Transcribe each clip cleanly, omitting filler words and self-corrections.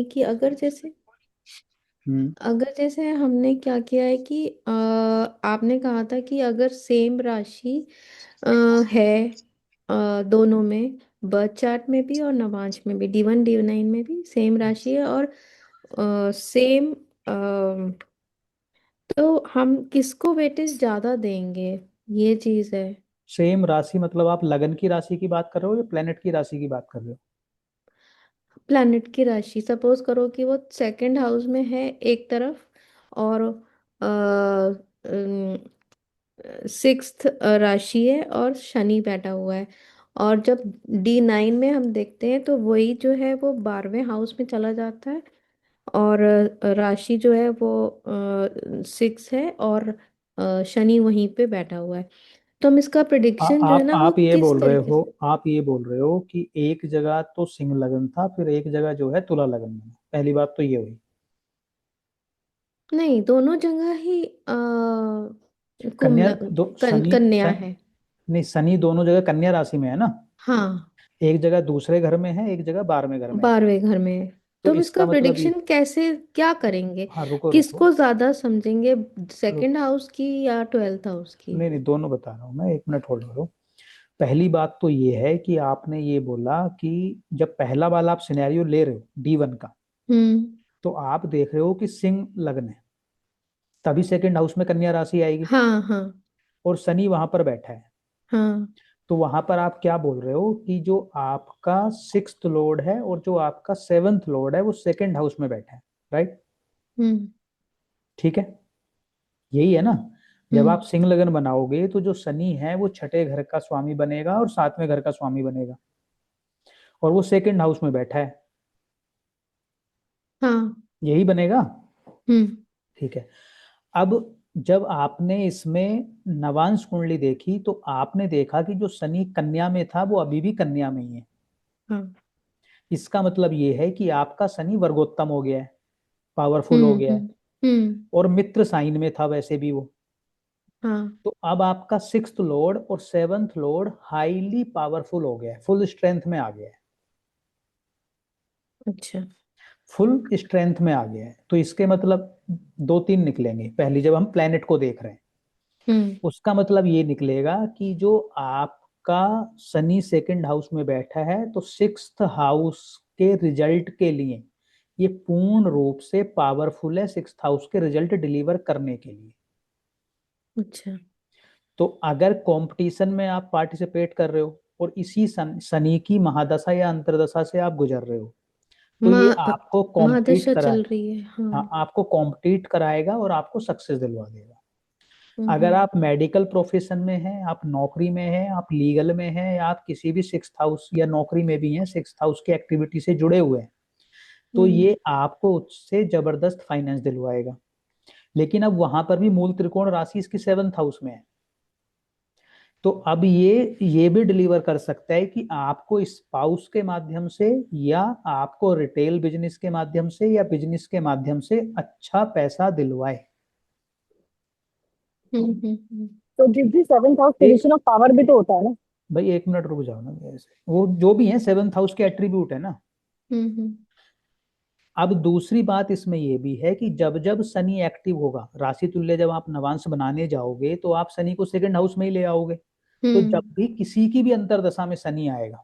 कि हम्म। अगर जैसे हमने क्या किया है कि आपने कहा था कि अगर सेम राशि अ, है दोनों में, बर्थ चार्ट में भी और नवांश में भी, D1 D9 में भी सेम राशि है और सेम, तो हम किसको वेटेज ज्यादा देंगे, ये चीज है। सेम राशि मतलब आप लगन की राशि की बात कर रहे हो या प्लेनेट की राशि की बात कर रहे हो? प्लैनेट की राशि, सपोज करो कि वो सेकंड हाउस में है एक तरफ, और सिक्स्थ राशि है और शनि बैठा हुआ है। और जब D9 में हम देखते हैं तो वही जो है वो 12वें हाउस में चला जाता है, और राशि जो है वो 6 है, और शनि वहीं पे बैठा हुआ है। तो हम इसका प्रिडिक्शन जो है ना वो किस तरीके से। आप ये बोल रहे हो कि एक जगह तो सिंह लगन था, फिर एक जगह जो है तुला लगन में। पहली बात तो ये हुई। नहीं, दोनों जगह ही कन्या दो कन्या है। नहीं, शनि दोनों जगह कन्या राशि में है ना। हाँ, एक जगह दूसरे घर में है, एक जगह 12वें घर में है। 12वें घर में है। तो तो हम इसका इसका मतलब ये। प्रिडिक्शन कैसे क्या करेंगे, हाँ, रुको रुको। किसको ज्यादा समझेंगे, रुक सेकंड हाउस की या 12th हाउस की। नहीं नहीं, दोनों बता रहा हूँ मैं, एक मिनट होल्ड करो। पहली बात तो ये है कि आपने ये बोला कि जब पहला वाला आप सिनेरियो ले रहे हो D1 का, हम्म। तो आप देख रहे हो कि सिंह लग्न है, तभी सेकंड हाउस में कन्या राशि आएगी। हाँ हाँ और शनि वहां पर बैठा है। हाँ। तो वहां पर आप क्या बोल रहे हो कि जो आपका सिक्स्थ लॉर्ड है और जो आपका सेवंथ लॉर्ड है वो सेकंड हाउस में बैठा है। राइट। हम्म ठीक है, यही है ना। जब आप हम्म। सिंह लगन बनाओगे तो जो शनि है वो छठे घर का स्वामी बनेगा और सातवें घर का स्वामी बनेगा, और वो सेकंड हाउस में बैठा है। हाँ। यही बनेगा। हम्म ठीक है। अब जब आपने इसमें नवांश कुंडली देखी तो आपने देखा कि जो शनि कन्या में था वो अभी भी कन्या में ही है। हाँ। इसका मतलब ये है कि आपका शनि वर्गोत्तम हो गया है, पावरफुल हो गया है। हम्म। हम्म। और मित्र साइन में था वैसे भी वो। हाँ। तो अब आपका सिक्स्थ लॉर्ड और सेवंथ लॉर्ड हाईली पावरफुल हो गया है, फुल स्ट्रेंथ में आ गया है। अच्छा। फुल स्ट्रेंथ में आ गया है, तो इसके मतलब दो तीन निकलेंगे। पहली, जब हम प्लेनेट को देख रहे हैं, हम्म उसका मतलब ये निकलेगा कि जो आपका शनि सेकंड हाउस में बैठा है तो सिक्स्थ हाउस के रिजल्ट के लिए ये पूर्ण रूप से पावरफुल है, सिक्स्थ हाउस के रिजल्ट डिलीवर करने के लिए। अच्छा। तो अगर कंपटीशन में आप पार्टिसिपेट कर रहे हो और इसी शनि की महादशा या अंतर्दशा से आप गुजर रहे हो, तो ये माँ आपको कॉम्पिटिट महादशा करा चल रही है, हाँ, हाँ। आपको कॉम्पिटिट कराएगा और आपको सक्सेस दिलवा देगा। अगर हम्म। आप मेडिकल प्रोफेशन में हैं, आप नौकरी में हैं, आप लीगल में हैं, या आप किसी भी सिक्स्थ हाउस या नौकरी में भी हैं, सिक्स्थ हाउस की एक्टिविटी से जुड़े हुए हैं, तो हम्म ये आपको उससे जबरदस्त फाइनेंस दिलवाएगा। लेकिन अब वहां पर भी मूल त्रिकोण राशि इसकी सेवंथ हाउस में है। तो अब ये भी डिलीवर कर सकता है कि आपको स्पाउस के माध्यम से, या आपको रिटेल बिजनेस के माध्यम से, या बिजनेस के माध्यम से अच्छा पैसा दिलवाए। हम्म। तो तो ठीक दीदी, सेवेंथ हाउस है। एक पोजीशन ऑफ पावर भी तो होता है ना। भाई, एक मिनट रुक जाओ ना। ऐसे वो जो भी है सेवंथ हाउस के एट्रीब्यूट है ना। हम्म। अब दूसरी बात इसमें ये भी है कि जब जब शनि एक्टिव होगा राशि तुल्य, जब आप नवांश बनाने जाओगे तो आप शनि को सेकंड हाउस में ही ले आओगे। तो जब हम्म भी किसी की भी अंतरदशा में शनि आएगा,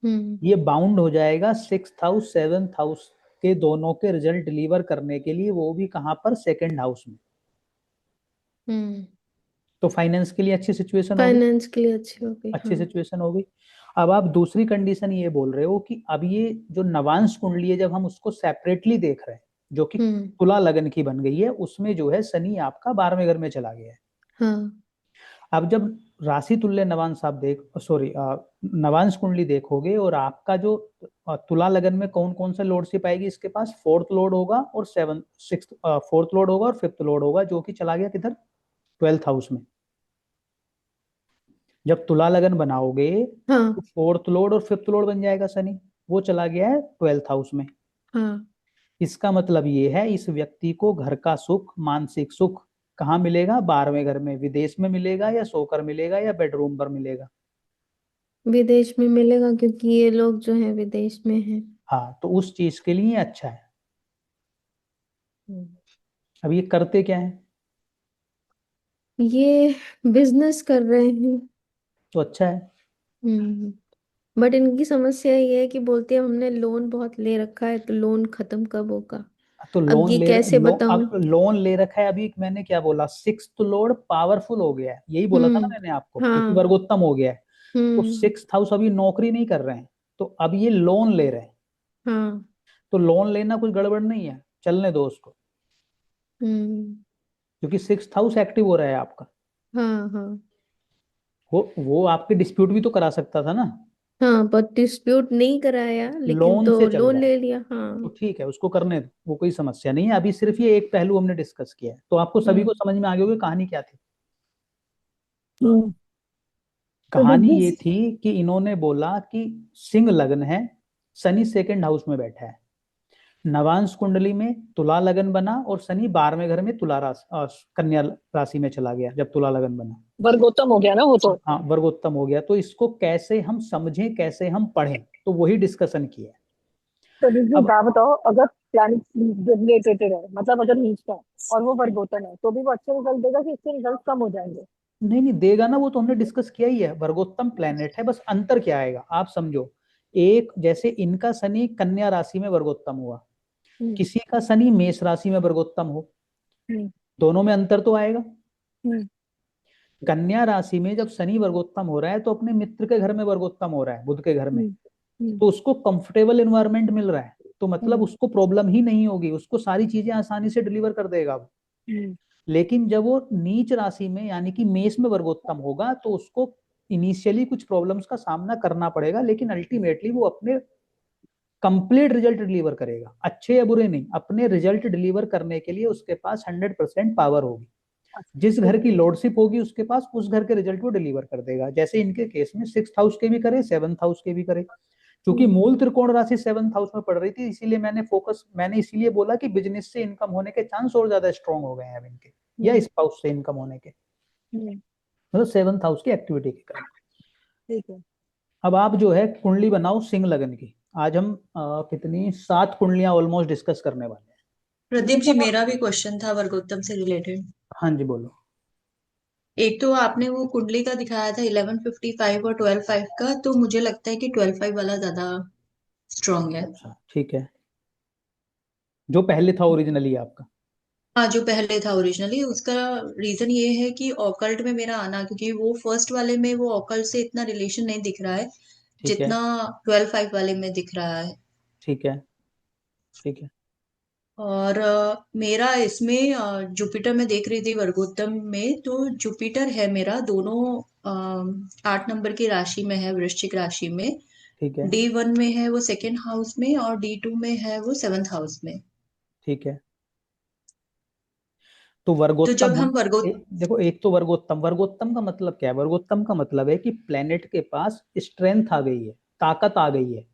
हम्म ये बाउंड हो जाएगा सिक्स्थ हाउस सेवंथ हाउस के दोनों के रिजल्ट डिलीवर करने के लिए, वो भी कहाँ पर, सेकंड हाउस में। हम्म। तो फाइनेंस के लिए अच्छी सिचुएशन होगी। फाइनेंस के लिए अच्छी हो गई, अच्छी हाँ। सिचुएशन हो गई। अब आप दूसरी कंडीशन ये बोल रहे हो कि अब ये जो नवांश कुंडली है, जब हम उसको सेपरेटली देख रहे हैं, जो कि हम्म। तुला लगन की बन गई है, उसमें जो है शनि आपका 12वें घर में चला गया है। हाँ। अब जब राशि तुल्य नवांश आप देख सॉरी नवांश कुंडली देखोगे, और आपका जो तुला लगन में कौन कौन सा लॉर्डशिप आएगी, इसके पास फोर्थ लॉर्ड होगा और सेवन सिक्स फोर्थ लॉर्ड होगा और फिफ्थ लॉर्ड होगा, जो कि चला गया किधर, ट्वेल्थ हाउस में। जब तुला लगन बनाओगे तो हाँ। फोर्थ लॉर्ड और फिफ्थ लॉर्ड बन जाएगा शनि, वो चला गया है ट्वेल्थ हाउस में। हाँ। इसका मतलब ये है इस व्यक्ति को घर का सुख, मानसिक सुख कहाँ मिलेगा, 12वें घर में, विदेश में मिलेगा या सोकर मिलेगा या बेडरूम पर मिलेगा। विदेश में मिलेगा, क्योंकि ये लोग जो है विदेश में हैं। हाँ, तो उस चीज के लिए अच्छा है। हम्म। अब ये करते क्या है? ये बिजनेस कर रहे हैं। तो अच्छा है। बट इनकी समस्या ये है कि बोलते हैं हमने लोन बहुत ले रखा है, तो लोन खत्म कब होगा? तो अब ये कैसे बताऊं? अब लोन ले रखा है, अभी मैंने क्या बोला, सिक्स्थ लॉर्ड पावरफुल हो गया है, यही बोला था ना हम्म। मैंने आपको, क्योंकि हाँ। वर्गोत्तम हो गया है। तो हम्म। सिक्स्थ हाउस अभी नौकरी नहीं कर रहे हैं, तो अब ये लोन ले रहे हैं। हाँ। तो लोन लेना कुछ गड़बड़ नहीं है, चलने दो उसको, हम्म। क्योंकि सिक्स्थ हाउस एक्टिव हो रहा है आपका। हाँ। हाँ। वो आपके डिस्प्यूट भी तो करा सकता था ना। हाँ, पर डिस्प्यूट नहीं कराया, लेकिन लोन से तो चल लोन रहा है, ले लिया। तो हाँ। ठीक है, उसको करने दो, वो कोई समस्या नहीं है। अभी सिर्फ ये एक पहलू हमने डिस्कस किया है, तो आपको सभी को हम्म। समझ में आ गया होगा कहानी क्या थी। हम्म। तो कहानी ये बिजनेस। थी कि इन्होंने बोला कि सिंह लग्न है, शनि सेकंड हाउस में बैठा है, नवांश कुंडली में तुला लगन बना, और शनि 12वें घर में तुला राशि कन्या राशि में चला गया जब तुला लगन बना। वर्गोत्तम हो गया ना वो तो। हाँ, वर्गोत्तम हो गया। तो इसको कैसे हम समझें, कैसे हम पढ़ें, तो वही डिस्कशन किया है। तो दीजिए अब बात बताओ, अगर प्लैनेट रिलेटेड है, मतलब अगर नीच का है और वो वर्गोत्तम है, तो भी वो अच्छे रिजल्ट देगा कि इससे रिजल्ट कम हो जाएंगे? नहीं नहीं देगा ना, वो तो हमने डिस्कस किया ही है, वर्गोत्तम प्लेनेट है, बस अंतर क्या आएगा आप समझो। एक जैसे इनका शनि कन्या राशि में वर्गोत्तम हुआ, हम्म। किसी का शनि मेष राशि में वर्गोत्तम हो, हम्म। दोनों में अंतर तो आएगा। हम्म। कन्या राशि में जब शनि वर्गोत्तम हो रहा है, तो अपने मित्र के घर में वर्गोत्तम हो रहा है, बुध के घर में, हम्म। हम्म। तो उसको कंफर्टेबल एनवायरनमेंट मिल रहा है, तो मतलब हम्म। उसको प्रॉब्लम ही नहीं होगी, उसको सारी चीजें आसानी से डिलीवर कर देगा वो। हम्म। लेकिन जब वो नीच राशि में यानी कि मेष में वर्गोत्तम होगा, तो उसको इनिशियली कुछ प्रॉब्लम्स का सामना करना पड़ेगा, लेकिन अल्टीमेटली वो अपने कंप्लीट रिजल्ट डिलीवर करेगा, अच्छे या बुरे नहीं, अपने रिजल्ट डिलीवर करने के लिए उसके पास 100% पावर होगी। अच्छा, जिस ठीक घर है। की लॉर्डशिप होगी उसके पास, उस घर के रिजल्ट वो डिलीवर कर देगा। जैसे इनके केस में सिक्स हाउस के भी करे, सेवंथ हाउस के भी करे, क्योंकि हम्म। मूल त्रिकोण राशि सेवंथ हाउस में पड़ रही थी, इसीलिए मैंने इसीलिए बोला कि बिजनेस से इनकम होने के चांस और ज्यादा स्ट्रांग हो गए हैं अब इनके, या हम्म। स्पाउस से इनकम होने के, हम्म। मतलब सेवंथ हाउस की एक्टिविटी के कारण। ठीक है। अब आप जो है कुंडली बनाओ सिंह लगन की। आज हम कितनी 7 कुंडलियां ऑलमोस्ट डिस्कस करने वाले हैं। ठीक प्रदीप है जी, ना। मेरा भी क्वेश्चन था वर्गोत्तम से रिलेटेड। हाँ जी बोलो। एक तो आपने वो कुंडली का दिखाया था 1155 और 12 5 का, तो मुझे लगता है कि 12 5 वाला ज्यादा स्ट्रांग है। अच्छा ठीक है, जो पहले था ओरिजिनली आपका। हाँ, जो पहले था ओरिजिनली, उसका रीजन ये है कि ऑकल्ट में मेरा आना, क्योंकि वो फर्स्ट वाले में वो ऑकल्ट से इतना रिलेशन नहीं दिख रहा है ठीक है। जितना 12 5 वाले में दिख रहा है। ठीक है। ठीक है। और मेरा इसमें जुपिटर में देख रही थी वर्गोत्तम में, तो जुपिटर है मेरा दोनों 8 नंबर की राशि में है, वृश्चिक राशि में। ठीक है। D1 में है वो सेकेंड हाउस में, और D2 में है वो सेवन्थ हाउस में। ठीक है। तो तो वर्गोत्तम जब हम वर्गोत्तम देखो, एक तो वर्गोत्तम, वर्गोत्तम का मतलब क्या है? वर्गोत्तम का मतलब है कि प्लेनेट के पास स्ट्रेंथ आ गई है, ताकत आ गई है,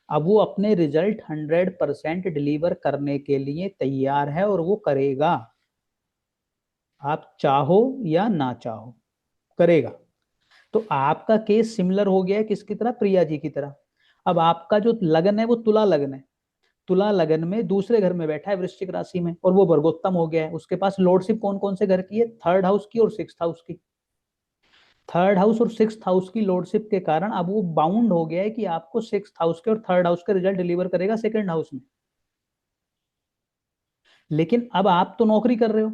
अब वो अपने रिजल्ट 100% डिलीवर करने के लिए तैयार है, और वो करेगा, आप चाहो या ना चाहो, करेगा। तो आपका केस सिमिलर हो गया है किसकी तरह? प्रिया जी की तरह। अब आपका जो लगन है वो तुला लगन है, तुला लगन में दूसरे घर में बैठा है वृश्चिक राशि में, और वो वर्गोत्तम हो गया है, उसके पास लॉर्डशिप कौन कौन से घर की है? थर्ड हाउस की और सिक्स्थ हाउस की। थर्ड हाउस और सिक्स्थ हाउस की लॉर्डशिप के कारण अब वो बाउंड हो गया है कि आपको सिक्स्थ हाउस के और थर्ड हाउस के रिजल्ट डिलीवर करेगा सेकंड हाउस में। लेकिन अब आप तो नौकरी कर रहे हो,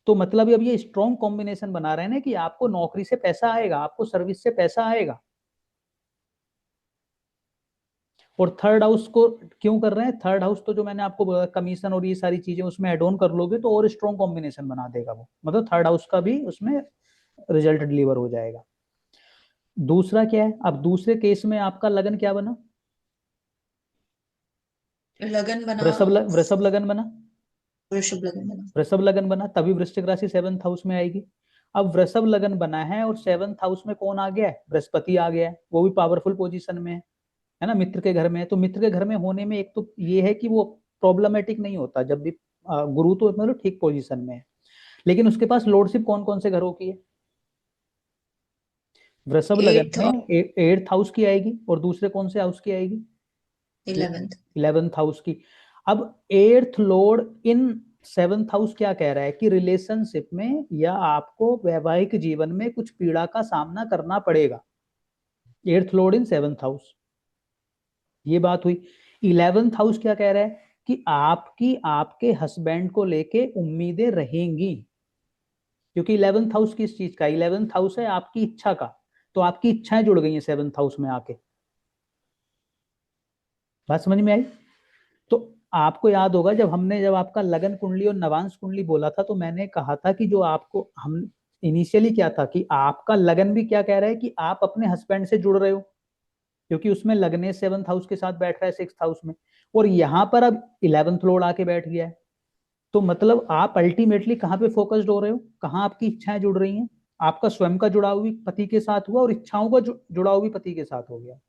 तो मतलब अब ये स्ट्रॉन्ग कॉम्बिनेशन बना रहे हैं ना कि आपको नौकरी से पैसा आएगा, आपको सर्विस से पैसा आएगा। और थर्ड हाउस को क्यों कर रहे हैं? थर्ड हाउस तो जो मैंने आपको बोला कमीशन और ये सारी चीजें उसमें एड ऑन कर लोगे तो और स्ट्रॉन्ग कॉम्बिनेशन बना देगा वो, मतलब थर्ड हाउस का भी उसमें रिजल्ट डिलीवर हो जाएगा। दूसरा क्या है? अब दूसरे केस में आपका लगन क्या बना? लगन बना, वृषभ लगन बना। वृषभ लगन बना। वृषभ लगन बना तभी वृश्चिक राशि सेवंथ हाउस में आएगी। अब वृषभ लगन बना है और सेवंथ हाउस में कौन आ गया है? बृहस्पति आ गया है, वो भी पावरफुल पोजीशन में है ना, मित्र के घर में है। तो मित्र के घर में होने में एक तो ये है कि वो प्रॉब्लमेटिक नहीं होता जब भी गुरु तो मतलब ठीक पोजीशन में है। लेकिन उसके पास लॉर्डशिप कौन कौन से घरों की है? वृषभ लगन एट्थ में एट्थ हाउस की आएगी, और दूसरे कौन से हाउस की आएगी? 11th। 11th हाउस की। अब 8th लॉर्ड इन 7th हाउस क्या कह रहा है कि रिलेशनशिप में या आपको वैवाहिक जीवन में कुछ पीड़ा का सामना करना पड़ेगा। 8th लॉर्ड इन 7th हाउस, ये बात हुई। 11th हाउस क्या कह रहा है कि आपकी आपके हस्बैंड को लेके उम्मीदें रहेंगी, क्योंकि 11th हाउस किस चीज का, 11th हाउस है आपकी इच्छा का, तो आपकी इच्छाएं जुड़ गई हैं 7th हाउस में आके। बात समझ में आई? तो आपको याद होगा जब आपका लगन कुंडली और नवांश कुंडली बोला था, तो मैंने कहा था कि जो आपको हम इनिशियली क्या था कि आपका लगन भी क्या कह रहा है कि आप अपने हस्बैंड से जुड़ रहे हो, क्योंकि उसमें लगने 7th हाउस के साथ बैठ रहा है 6th हाउस में, और यहां पर अब 11th लॉर्ड आके बैठ गया है। तो मतलब आप अल्टीमेटली कहाँ पे फोकस्ड हो रहे हो, कहाँ आपकी इच्छाएं जुड़ रही हैं? आपका स्वयं का जुड़ाव भी पति के साथ हुआ और इच्छाओं का जुड़ाव भी पति के साथ हो गया।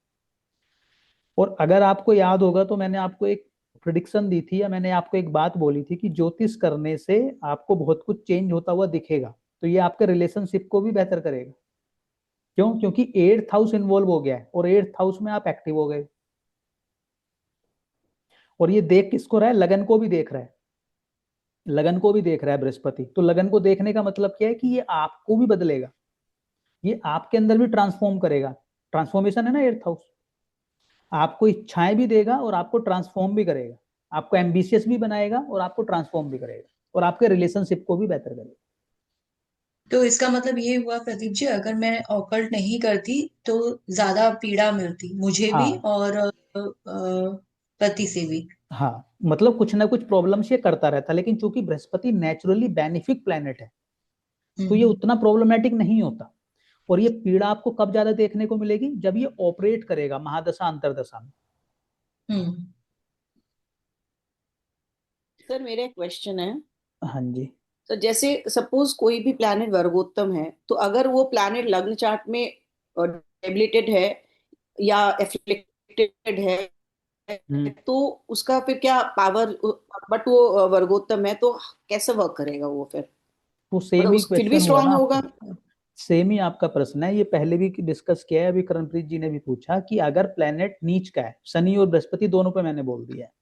और अगर आपको याद होगा तो मैंने आपको एक प्रिडिक्शन दी थी, या मैंने आपको एक बात बोली थी कि ज्योतिष करने से आपको बहुत कुछ चेंज होता हुआ दिखेगा, तो ये आपके रिलेशनशिप को भी बेहतर करेगा। क्यों? क्योंकि 8th हाउस इन्वॉल्व हो गया है और 8th हाउस में आप एक्टिव हो गए, और ये देख किसको रहा है? लगन को भी देख रहा है, लगन को भी देख रहा है बृहस्पति। तो लगन को देखने का मतलब क्या है कि ये आपको भी बदलेगा, ये आपके अंदर भी ट्रांसफॉर्म करेगा। ट्रांसफॉर्मेशन है ना 8th हाउस, आपको इच्छाएं भी देगा और आपको ट्रांसफॉर्म भी करेगा, आपको एम्बिशियस भी बनाएगा और आपको ट्रांसफॉर्म भी करेगा, और आपके रिलेशनशिप को भी बेहतर करेगा। तो इसका मतलब ये हुआ प्रदीप जी, अगर मैं ऑकल्ट नहीं करती तो ज्यादा पीड़ा मिलती मुझे भी हाँ और पति से भी। हाँ, मतलब कुछ ना कुछ प्रॉब्लम्स ये करता रहता, लेकिन चूंकि बृहस्पति नेचुरली बेनिफिक प्लेनेट है, तो ये हम्म। उतना प्रॉब्लमेटिक नहीं होता। और ये पीड़ा आपको कब ज्यादा देखने को मिलेगी? जब ये ऑपरेट करेगा महादशा अंतरदशा में। हम्म। सर मेरा एक क्वेश्चन है। हाँ जी। तो जैसे सपोज कोई भी प्लैनेट वर्गोत्तम है, तो अगर वो प्लैनेट लग्न चार्ट में डेबिलिटेड है या एफ्लिक्टेड है, तो उसका फिर क्या पावर, बट वो वर्गोत्तम है तो कैसे वर्क करेगा वो फिर? वो सेम मतलब ही उस फिर भी क्वेश्चन हुआ ना स्ट्रांग होगा? आपका, सेम ही आपका प्रश्न है, ये पहले भी डिस्कस किया है। अभी करणप्रीत जी ने भी पूछा कि अगर प्लेनेट नीच का है, शनि और बृहस्पति दोनों पे मैंने बोल दिया है,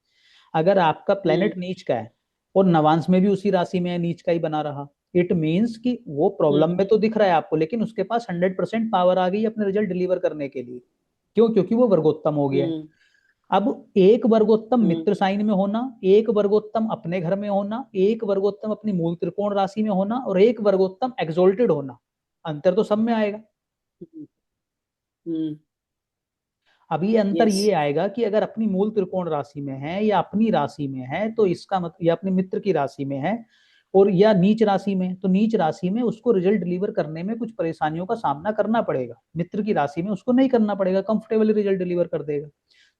अगर आपका हम्म। प्लेनेट नीच का है और नवांश में भी उसी राशि में है, नीच का ही बना रहा, इट मीन्स कि वो प्रॉब्लम हम्म। में तो दिख रहा है आपको, लेकिन उसके पास 100% पावर आ गई अपने रिजल्ट डिलीवर करने के लिए। क्यों? क्योंकि वो वर्गोत्तम हो गया है। हम्म। अब एक वर्गोत्तम हम्म। मित्र साइन में होना, एक वर्गोत्तम अपने घर में होना, एक वर्गोत्तम अपनी मूल त्रिकोण राशि में होना, और एक वर्गोत्तम एक्सोल्टेड होना, अंतर तो सब में आएगा। हम्म। अब ये अंतर यस। ये आएगा कि अगर अपनी मूल त्रिकोण राशि में है या अपनी राशि में है, तो इसका मतलब, या अपने मित्र की राशि में है और या नीच राशि में, तो नीच राशि में उसको रिजल्ट डिलीवर करने में कुछ परेशानियों का सामना करना पड़ेगा। मित्र की राशि में उसको नहीं करना पड़ेगा, कंफर्टेबली रिजल्ट डिलीवर कर देगा।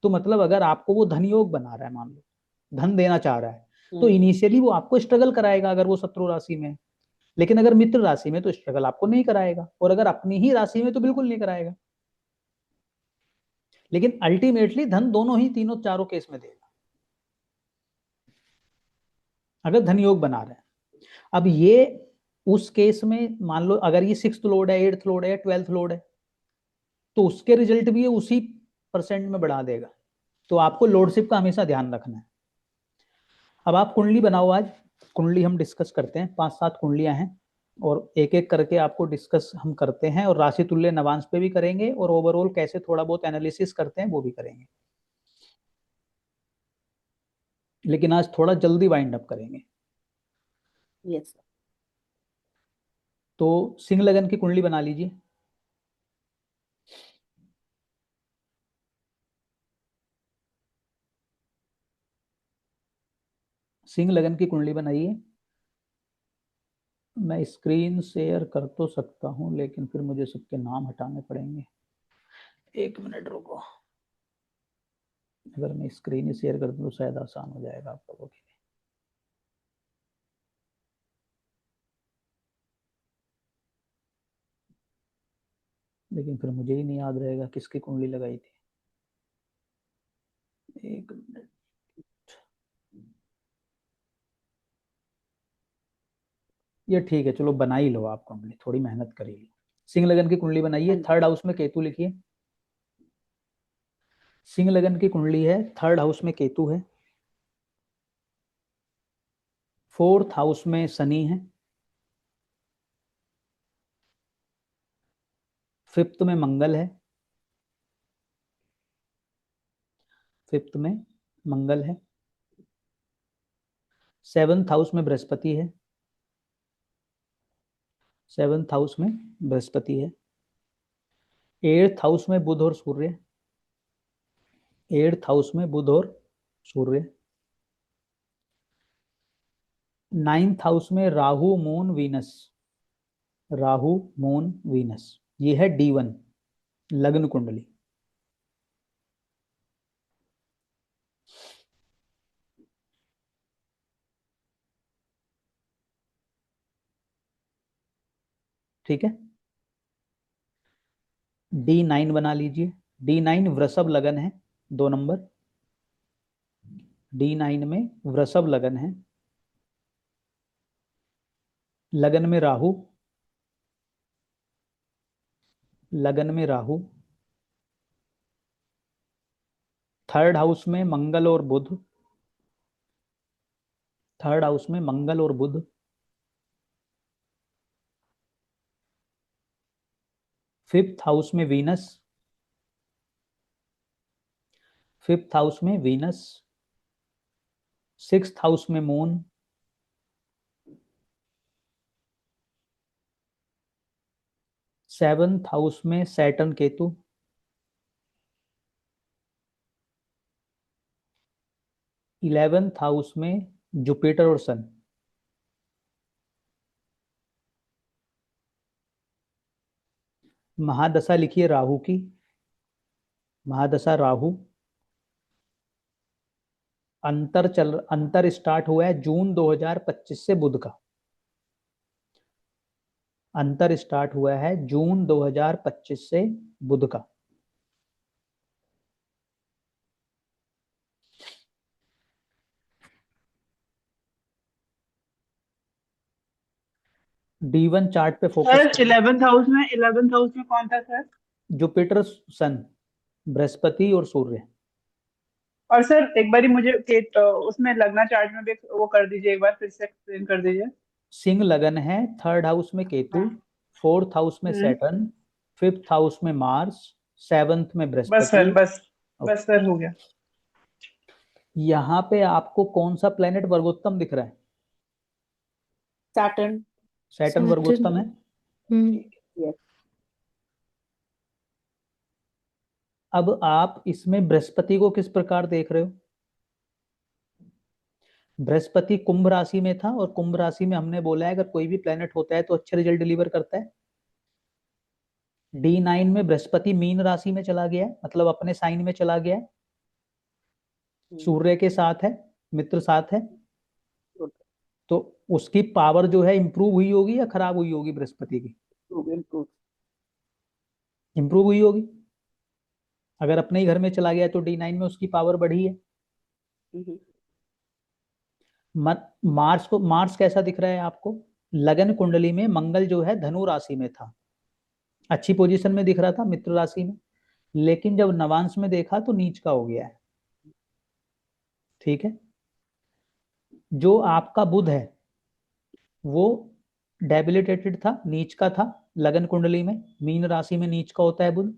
तो मतलब अगर आपको वो धन योग बना रहा है, मान लो धन देना चाह रहा है, तो हम्म। इनिशियली वो आपको स्ट्रगल कराएगा अगर वो शत्रु राशि में है। लेकिन अगर मित्र राशि में तो स्ट्रगल आपको नहीं कराएगा, और अगर अपनी ही राशि में तो बिल्कुल नहीं कराएगा। लेकिन अल्टीमेटली धन दोनों ही तीनों चारों केस में देगा अगर धन योग बना रहे हैं। अब ये उस केस में मान लो अगर ये 6th लोड है, 8th लोड है, 12th लोड है, तो उसके रिजल्ट भी ये उसी परसेंट में बढ़ा देगा। तो आपको लॉर्डशिप का हमेशा ध्यान रखना है। अब आप कुंडली बनाओ, आज कुंडली हम डिस्कस करते हैं, 5-7 कुंडलियां हैं, और एक एक करके आपको डिस्कस हम करते हैं, और राशि तुल्य नवांश पे भी करेंगे, और ओवरऑल कैसे थोड़ा बहुत एनालिसिस करते हैं वो भी करेंगे। लेकिन आज थोड़ा जल्दी वाइंड अप करेंगे। यस। तो सिंह लगन की कुंडली बना लीजिए। सिंह लगन की कुंडली बनाइए। मैं स्क्रीन शेयर कर तो सकता हूं, लेकिन फिर मुझे सबके नाम हटाने पड़ेंगे। 1 मिनट रुको, अगर मैं स्क्रीन ही शेयर कर दूं तो शायद आसान हो जाएगा आप लोगों के लिए। लेकिन फिर मुझे ही नहीं याद रहेगा किसकी कुंडली लगाई थी। 1 मिनट। ये ठीक है, चलो बना ही लो आप कुंडली, थोड़ी मेहनत करिए। सिंह लगन की कुंडली बनाइए, हाँ जी। 3rd हाउस में केतु लिखिए। सिंह लगन की कुंडली है, थर्ड हाउस में केतु है, फोर्थ हाउस में शनि है, फिफ्थ में मंगल है, फिफ्थ में मंगल है, सेवंथ हाउस में बृहस्पति है, सेवंथ हाउस में बृहस्पति है, एट्थ हाउस में बुध और सूर्य, एट्थ हाउस में बुध और सूर्य, नाइन्थ हाउस में Rahu moon Venus, Rahu moon Venus. ये है D1 लग्न कुंडली। ठीक है, D9 बना लीजिए। D9 वृषभ लगन है, 2 नंबर। D9 में वृषभ लगन है, लगन में राहु, लगन में राहु, थर्ड हाउस में मंगल और बुध, थर्ड हाउस में मंगल और बुध, फिफ्थ हाउस में वीनस, फिफ्थ हाउस में वीनस, सिक्स्थ हाउस में मून, सेवंथ हाउस में सैटर्न केतु, इलेवेंथ हाउस में जुपिटर और सन। महादशा लिखिए राहु की, महादशा राहु। अंतर स्टार्ट हुआ है जून 2025 से बुध का, अंतर स्टार्ट हुआ है जून 2025 से बुध का। D1 चार्ट पे फोकस सर 11th हाउस में कौन था सर? जुपिटर सन, बृहस्पति और सूर्य। और सर एक बारी मुझे उसमें लगना चार्ट में भी वो कर दीजिए, एक बार फिर से एक्सप्लेन कर दीजिए। सिंह लगन है, थर्ड हाउस में केतु, हाँ। फोर्थ हाउस में हम्म। सैटर्न, फिफ्थ हाउस में मार्स, सेवंथ में बस सर, बृहस्पति। बस सर हो गया। यहाँ पे आपको कौन सा प्लेनेट वर्गोत्तम दिख रहा है? सैटर्न। Saturn Saturn। वर्गोत्तम है। यस। अब आप इसमें बृहस्पति को किस प्रकार देख रहे हो? बृहस्पति कुंभ राशि में था, और कुंभ राशि में हमने बोला है अगर कोई भी प्लेनेट होता है तो अच्छे रिजल्ट डिलीवर करता है। D9 में बृहस्पति मीन राशि में चला गया है, मतलब अपने साइन में चला गया है, सूर्य के साथ है, मित्र साथ है, तो उसकी पावर जो है इंप्रूव हुई होगी या खराब हुई होगी? बृहस्पति की इंप्रूव हुई होगी। अगर अपने ही घर में चला गया तो D9 में उसकी पावर बढ़ी है। मार्स कैसा दिख रहा है आपको? लगन कुंडली में मंगल जो है धनु राशि में था, अच्छी पोजीशन में दिख रहा था मित्र राशि में, लेकिन जब नवांश में देखा तो नीच का हो गया है। ठीक है, जो आपका बुध है वो डेबिलिटेटेड था, नीच का था लगन कुंडली में, मीन राशि में नीच का होता है बुध।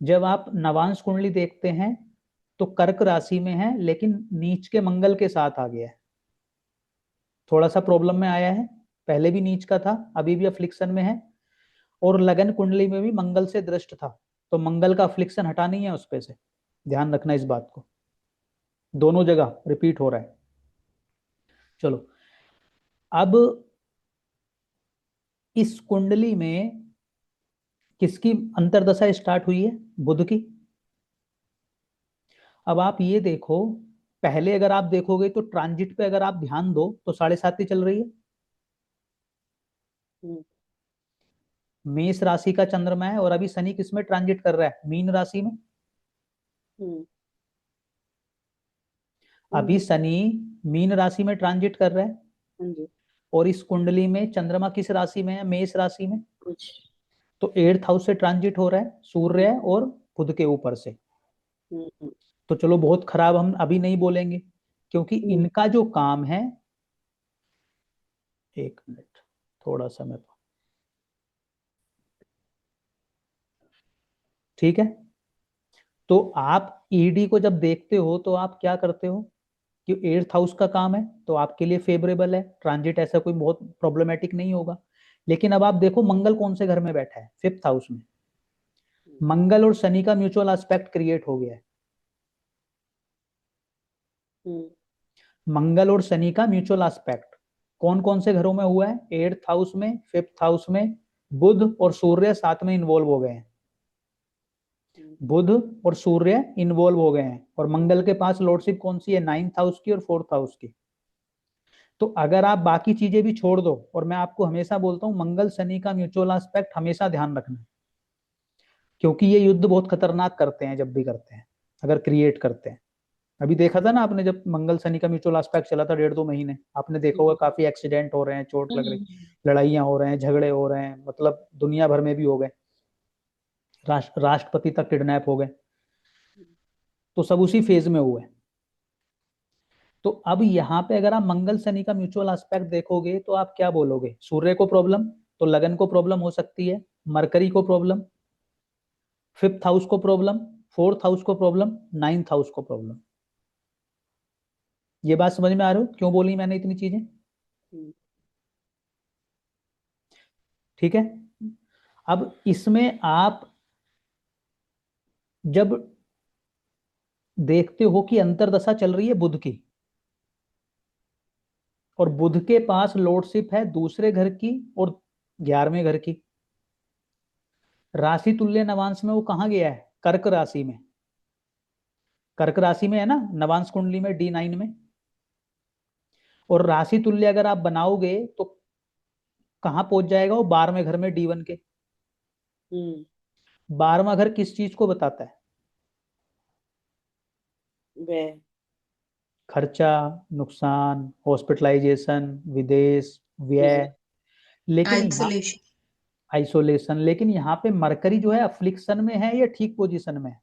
जब आप नवांश कुंडली देखते हैं तो कर्क राशि में है, लेकिन नीच के मंगल के साथ आ गया है, थोड़ा सा प्रॉब्लम में आया है। पहले भी नीच का था, अभी भी अफ्लिक्शन में है, और लगन कुंडली में भी मंगल से दृष्ट था, तो मंगल का अफ्लिक्शन हटा नहीं है उस पे से, ध्यान रखना इस बात को, दोनों जगह रिपीट हो रहा है। चलो, अब इस कुंडली में किसकी अंतरदशा स्टार्ट हुई है? बुध की। अब आप ये देखो, पहले अगर आप देखोगे तो ट्रांजिट पे अगर आप ध्यान दो तो 7.5 ही चल रही है। मेष राशि का चंद्रमा है, और अभी शनि किस में ट्रांजिट कर रहा है? मीन राशि में। अभी शनि मीन राशि में ट्रांजिट कर रहा है, और इस कुंडली में चंद्रमा किस राशि में है? मेष राशि में। तो 8th हाउस से ट्रांजिट हो रहा है सूर्य और बुध के ऊपर से। हम्म, तो चलो बहुत खराब हम अभी नहीं बोलेंगे, क्योंकि इनका जो काम है, एक मिनट थोड़ा सा मैं, ठीक है। तो आप ईडी को जब देखते हो तो आप क्या करते हो कि 8th हाउस का काम है तो आपके लिए फेवरेबल है, ट्रांजिट ऐसा कोई बहुत प्रॉब्लमेटिक नहीं होगा। लेकिन अब आप देखो मंगल कौन से घर में बैठा है, 5th हाउस में। मंगल और शनि का म्यूचुअल एस्पेक्ट क्रिएट हो गया है। हम्म, मंगल और शनि का म्यूचुअल एस्पेक्ट कौन कौन से घरों में हुआ है? 8th हाउस में, 5th हाउस में। बुध और सूर्य साथ में इन्वॉल्व हो गए हैं, बुध और सूर्य इन्वॉल्व हो गए हैं। और मंगल के पास लॉर्डशिप कौन सी है? 9th हाउस की और 4th हाउस की। तो अगर आप बाकी चीजें भी छोड़ दो, और मैं आपको हमेशा बोलता हूं मंगल शनि का म्यूचुअल एस्पेक्ट हमेशा ध्यान रखना, क्योंकि ये युद्ध बहुत खतरनाक करते हैं जब भी करते हैं, अगर क्रिएट करते हैं। अभी देखा था ना आपने, जब मंगल शनि का म्यूचुअल एस्पेक्ट चला था 1.5-2 महीने, आपने देखा होगा काफी एक्सीडेंट हो रहे हैं, चोट लग रही, लड़ाइयां हो रहे हैं, झगड़े हो रहे हैं, मतलब दुनिया भर में भी हो गए, राष्ट्रपति तक किडनैप हो गए। तो सब उसी फेज में हुए। तो अब यहाँ पे अगर आप मंगल शनि का म्यूचुअल एस्पेक्ट देखोगे तो आप क्या बोलोगे? सूर्य को प्रॉब्लम, तो लगन को प्रॉब्लम हो सकती है, मरकरी को प्रॉब्लम, 5th हाउस को प्रॉब्लम, 4th हाउस को प्रॉब्लम, 9th हाउस को प्रॉब्लम। ये बात समझ में आ रही हो क्यों बोली मैंने इतनी चीजें? ठीक है। अब इसमें आप जब देखते हो कि अंतरदशा चल रही है बुध की, और बुध के पास लॉर्डशिप है दूसरे घर की और 11वें घर की, राशि तुल्य नवांश में वो कहाँ गया है? कर्क राशि में। कर्क राशि में है ना नवांश कुंडली में, D9 में। और राशि तुल्य अगर आप बनाओगे तो कहाँ पहुंच जाएगा वो? 12वें घर में, D1 के। 12वां घर किस चीज को बताता है? व्यय, खर्चा, नुकसान, हॉस्पिटलाइजेशन, विदेश, व्यय। विजय, लेकिन यहाँ आइसोलेशन। आइसोलेशन, लेकिन यहाँ पे मरकरी जो है अफ्लिक्शन में है या ठीक पोजीशन में है?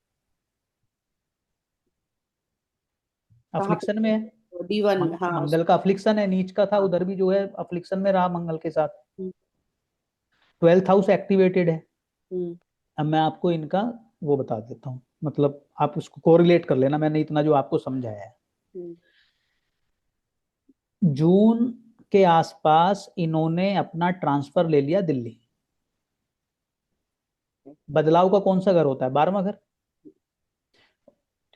कहाँ अफ्लिक्शन में है। D1 में, हाँ मंगल का अफ्लिक्शन है, नीच का था, हाँ, उधर भी जो है अफ्लिक्शन में रहा मंगल के साथ। हम्म, 12th हाउस एक्टिवेटेड है। हम्म, अब मैं आपको इनका वो बता देता हूँ, मतलब आप उसको कोरिलेट कर लेना, मैंने इतना जो आपको समझाया है। हम्म, जून के आसपास इन्होंने अपना ट्रांसफर ले लिया दिल्ली। बदलाव का कौन सा घर होता है? 12वां घर।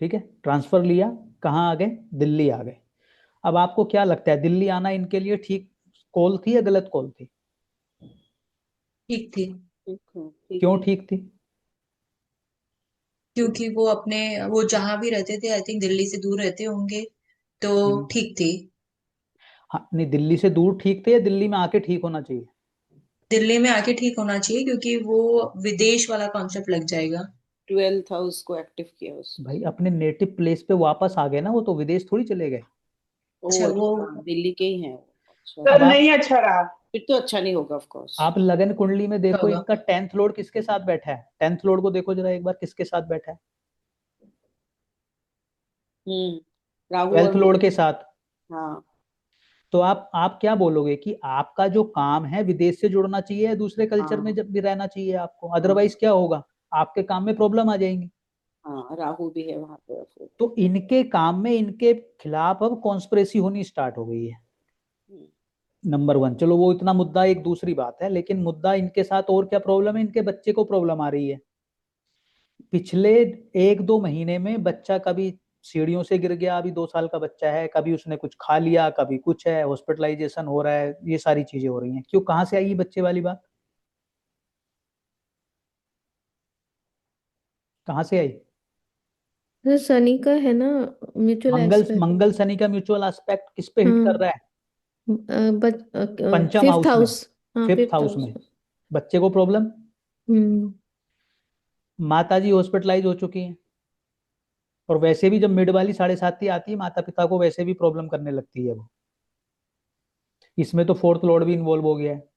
ठीक है, ट्रांसफर लिया, कहाँ आ गए? दिल्ली आ गए। अब आपको क्या लगता है दिल्ली आना इनके लिए ठीक कॉल थी या गलत कॉल थी? ठीक थी, ठीक क्यों है। ठीक थी? क्योंकि वो अपने, वो जहां भी रहते थे आई थिंक दिल्ली से दूर रहते होंगे, तो हम्म। ठीक थी। हाँ नहीं, दिल्ली से दूर ठीक थे या दिल्ली में आके ठीक होना चाहिए? दिल्ली में आके ठीक होना चाहिए, क्योंकि वो विदेश वाला कॉन्सेप्ट लग जाएगा। 12th हाउस को एक्टिव किया उसने। भाई अपने नेटिव प्लेस पे वापस आ गए ना, वो तो विदेश थोड़ी चले गए। अच्छा, ओ वो अच्छा, दिल्ली के ही हैं वो। अच्छा, अब सर आप नहीं अच्छा रहा। फिर तो अच्छा नहीं होगा ऑफ कोर्स। आप लगन कुंडली में देखो होगा। इनका 10th लॉर्ड किसके साथ बैठा है? 10th लॉर्ड को देखो जरा एक बार, किसके साथ बैठा है? राहु और 12th लॉर्ड के साथ। हाँ, तो आप क्या बोलोगे कि आपका जो काम है विदेश से जुड़ना चाहिए या दूसरे कल्चर में हाँ, जब भी रहना चाहिए आपको? हाँ, अदरवाइज क्या होगा? आपके काम में प्रॉब्लम आ जाएंगी। हाँ, राहु भी है वहां पे फिर। तो इनके काम में इनके खिलाफ अब कॉन्स्पिरेसी होनी स्टार्ट हो गई है। हम्म, नंबर 1, चलो वो इतना मुद्दा एक दूसरी बात है, लेकिन मुद्दा इनके साथ और क्या प्रॉब्लम है? इनके बच्चे को प्रॉब्लम आ रही है। पिछले 1-2 महीने में बच्चा कभी सीढ़ियों से गिर गया, अभी 2 साल का बच्चा है, कभी उसने कुछ खा लिया, कभी कुछ है, हॉस्पिटलाइजेशन हो रहा है, ये सारी चीजें हो रही हैं। क्यों, कहाँ से आई ये बच्चे वाली बात? कहाँ से आई? तो शनि का है ना म्यूचुअल मंगल एस्पेक्ट। मंगल शनि का म्यूचुअल एस्पेक्ट किस पे हिट कर हाँ, रहा है? बट पंचम फिफ्थ हाउस में। हाउस। हाँ, 5th हाउस 5th हाउस। में बच्चे को प्रॉब्लम। हम्म। माता जी हॉस्पिटलाइज हो चुकी हैं, और वैसे भी जब मिड वाली 7.5 आती है माता पिता को वैसे भी प्रॉब्लम करने लगती है वो। इसमें तो 4th लॉर्ड भी इन्वॉल्व हो गया है।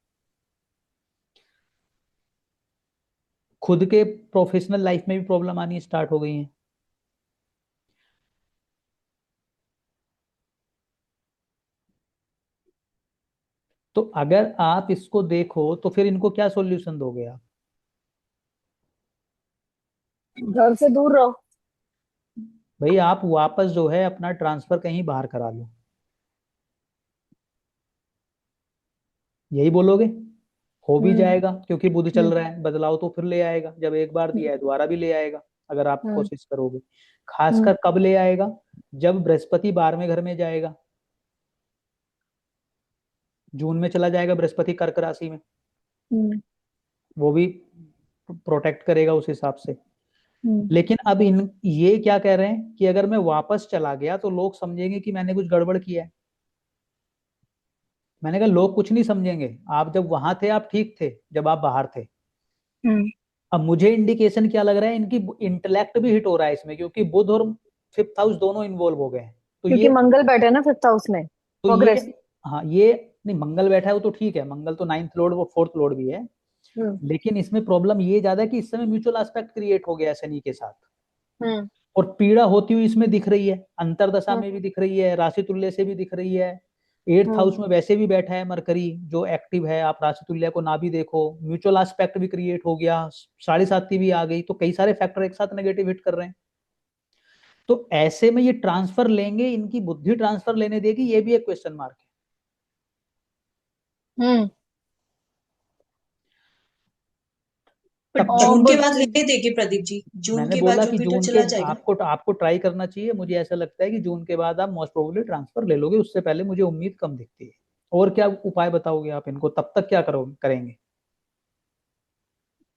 खुद के प्रोफेशनल लाइफ में भी प्रॉब्लम आनी स्टार्ट हो गई है। तो अगर आप इसको देखो तो फिर इनको क्या सॉल्यूशन दोगे आप? घर से दूर रहो। भाई आप वापस जो है अपना ट्रांसफर कहीं बाहर करा लो, यही बोलोगे? हो भी हम्म जाएगा क्योंकि बुध चल हम्म रहा है, बदलाव तो फिर ले आएगा, जब एक बार दिया है दोबारा भी ले आएगा अगर आप हम्म कोशिश करोगे। हम्म खासकर कब ले आएगा? जब बृहस्पति 12वें घर में जाएगा, जून में चला जाएगा बृहस्पति कर्क राशि में, हम्म वो भी प्रोटेक्ट करेगा उस हिसाब से। हम्म लेकिन अब इन ये क्या कह रहे हैं कि अगर मैं वापस चला गया तो लोग समझेंगे कि मैंने कुछ गड़बड़ किया है। मैंने कहा लोग कुछ नहीं समझेंगे, आप जब वहां थे आप ठीक थे जब आप बाहर थे। हम्म। अब मुझे इंडिकेशन क्या लग रहा है, इनकी इंटेलेक्ट भी हिट हो रहा है इसमें, क्योंकि बुध और फिफ्थ हाउस दोनों इन्वॉल्व हो गए हैं। तो क्योंकि ये मंगल बैठे है ना फिफ्थ हाउस में। तो ये प्रोग्रेस। हाँ ये नहीं, मंगल बैठा है वो तो ठीक है, मंगल तो नाइन्थ लॉर्ड, वो फोर्थ लॉर्ड भी है। हम्म लेकिन इसमें प्रॉब्लम ये ज्यादा है कि इस समय म्यूचुअल एस्पेक्ट क्रिएट हो गया है शनि के साथ, हम्म और पीड़ा होती हुई इसमें दिख रही है, अंतरदशा हम्म में भी दिख रही है, राशि तुल्य से भी दिख रही है। एट्थ हम्म हाउस में वैसे भी बैठा है मरकरी जो एक्टिव है, आप राशि तुल्य को ना भी देखो, म्यूचुअल एस्पेक्ट भी क्रिएट हो गया, साढ़े साती भी आ गई, तो कई सारे फैक्टर एक साथ नेगेटिव हिट कर रहे हैं। तो ऐसे में ये ट्रांसफर लेंगे, इनकी बुद्धि ट्रांसफर लेने देगी, ये भी एक क्वेश्चन मार्क है। हम्म। पर तब तक और जून के बाद बुद्धि। लेने देगी प्रदीप जी, जून मैंने के बाद बोला कि जुपिटर जून के चला जाएगा। आपको आपको ट्राई करना चाहिए, मुझे ऐसा लगता है कि जून के बाद आप मोस्ट प्रोबेबली ट्रांसफर ले लोगे, उससे पहले मुझे उम्मीद कम दिखती है। और क्या उपाय बताओगे आप इनको, तब तक क्या करेंगे?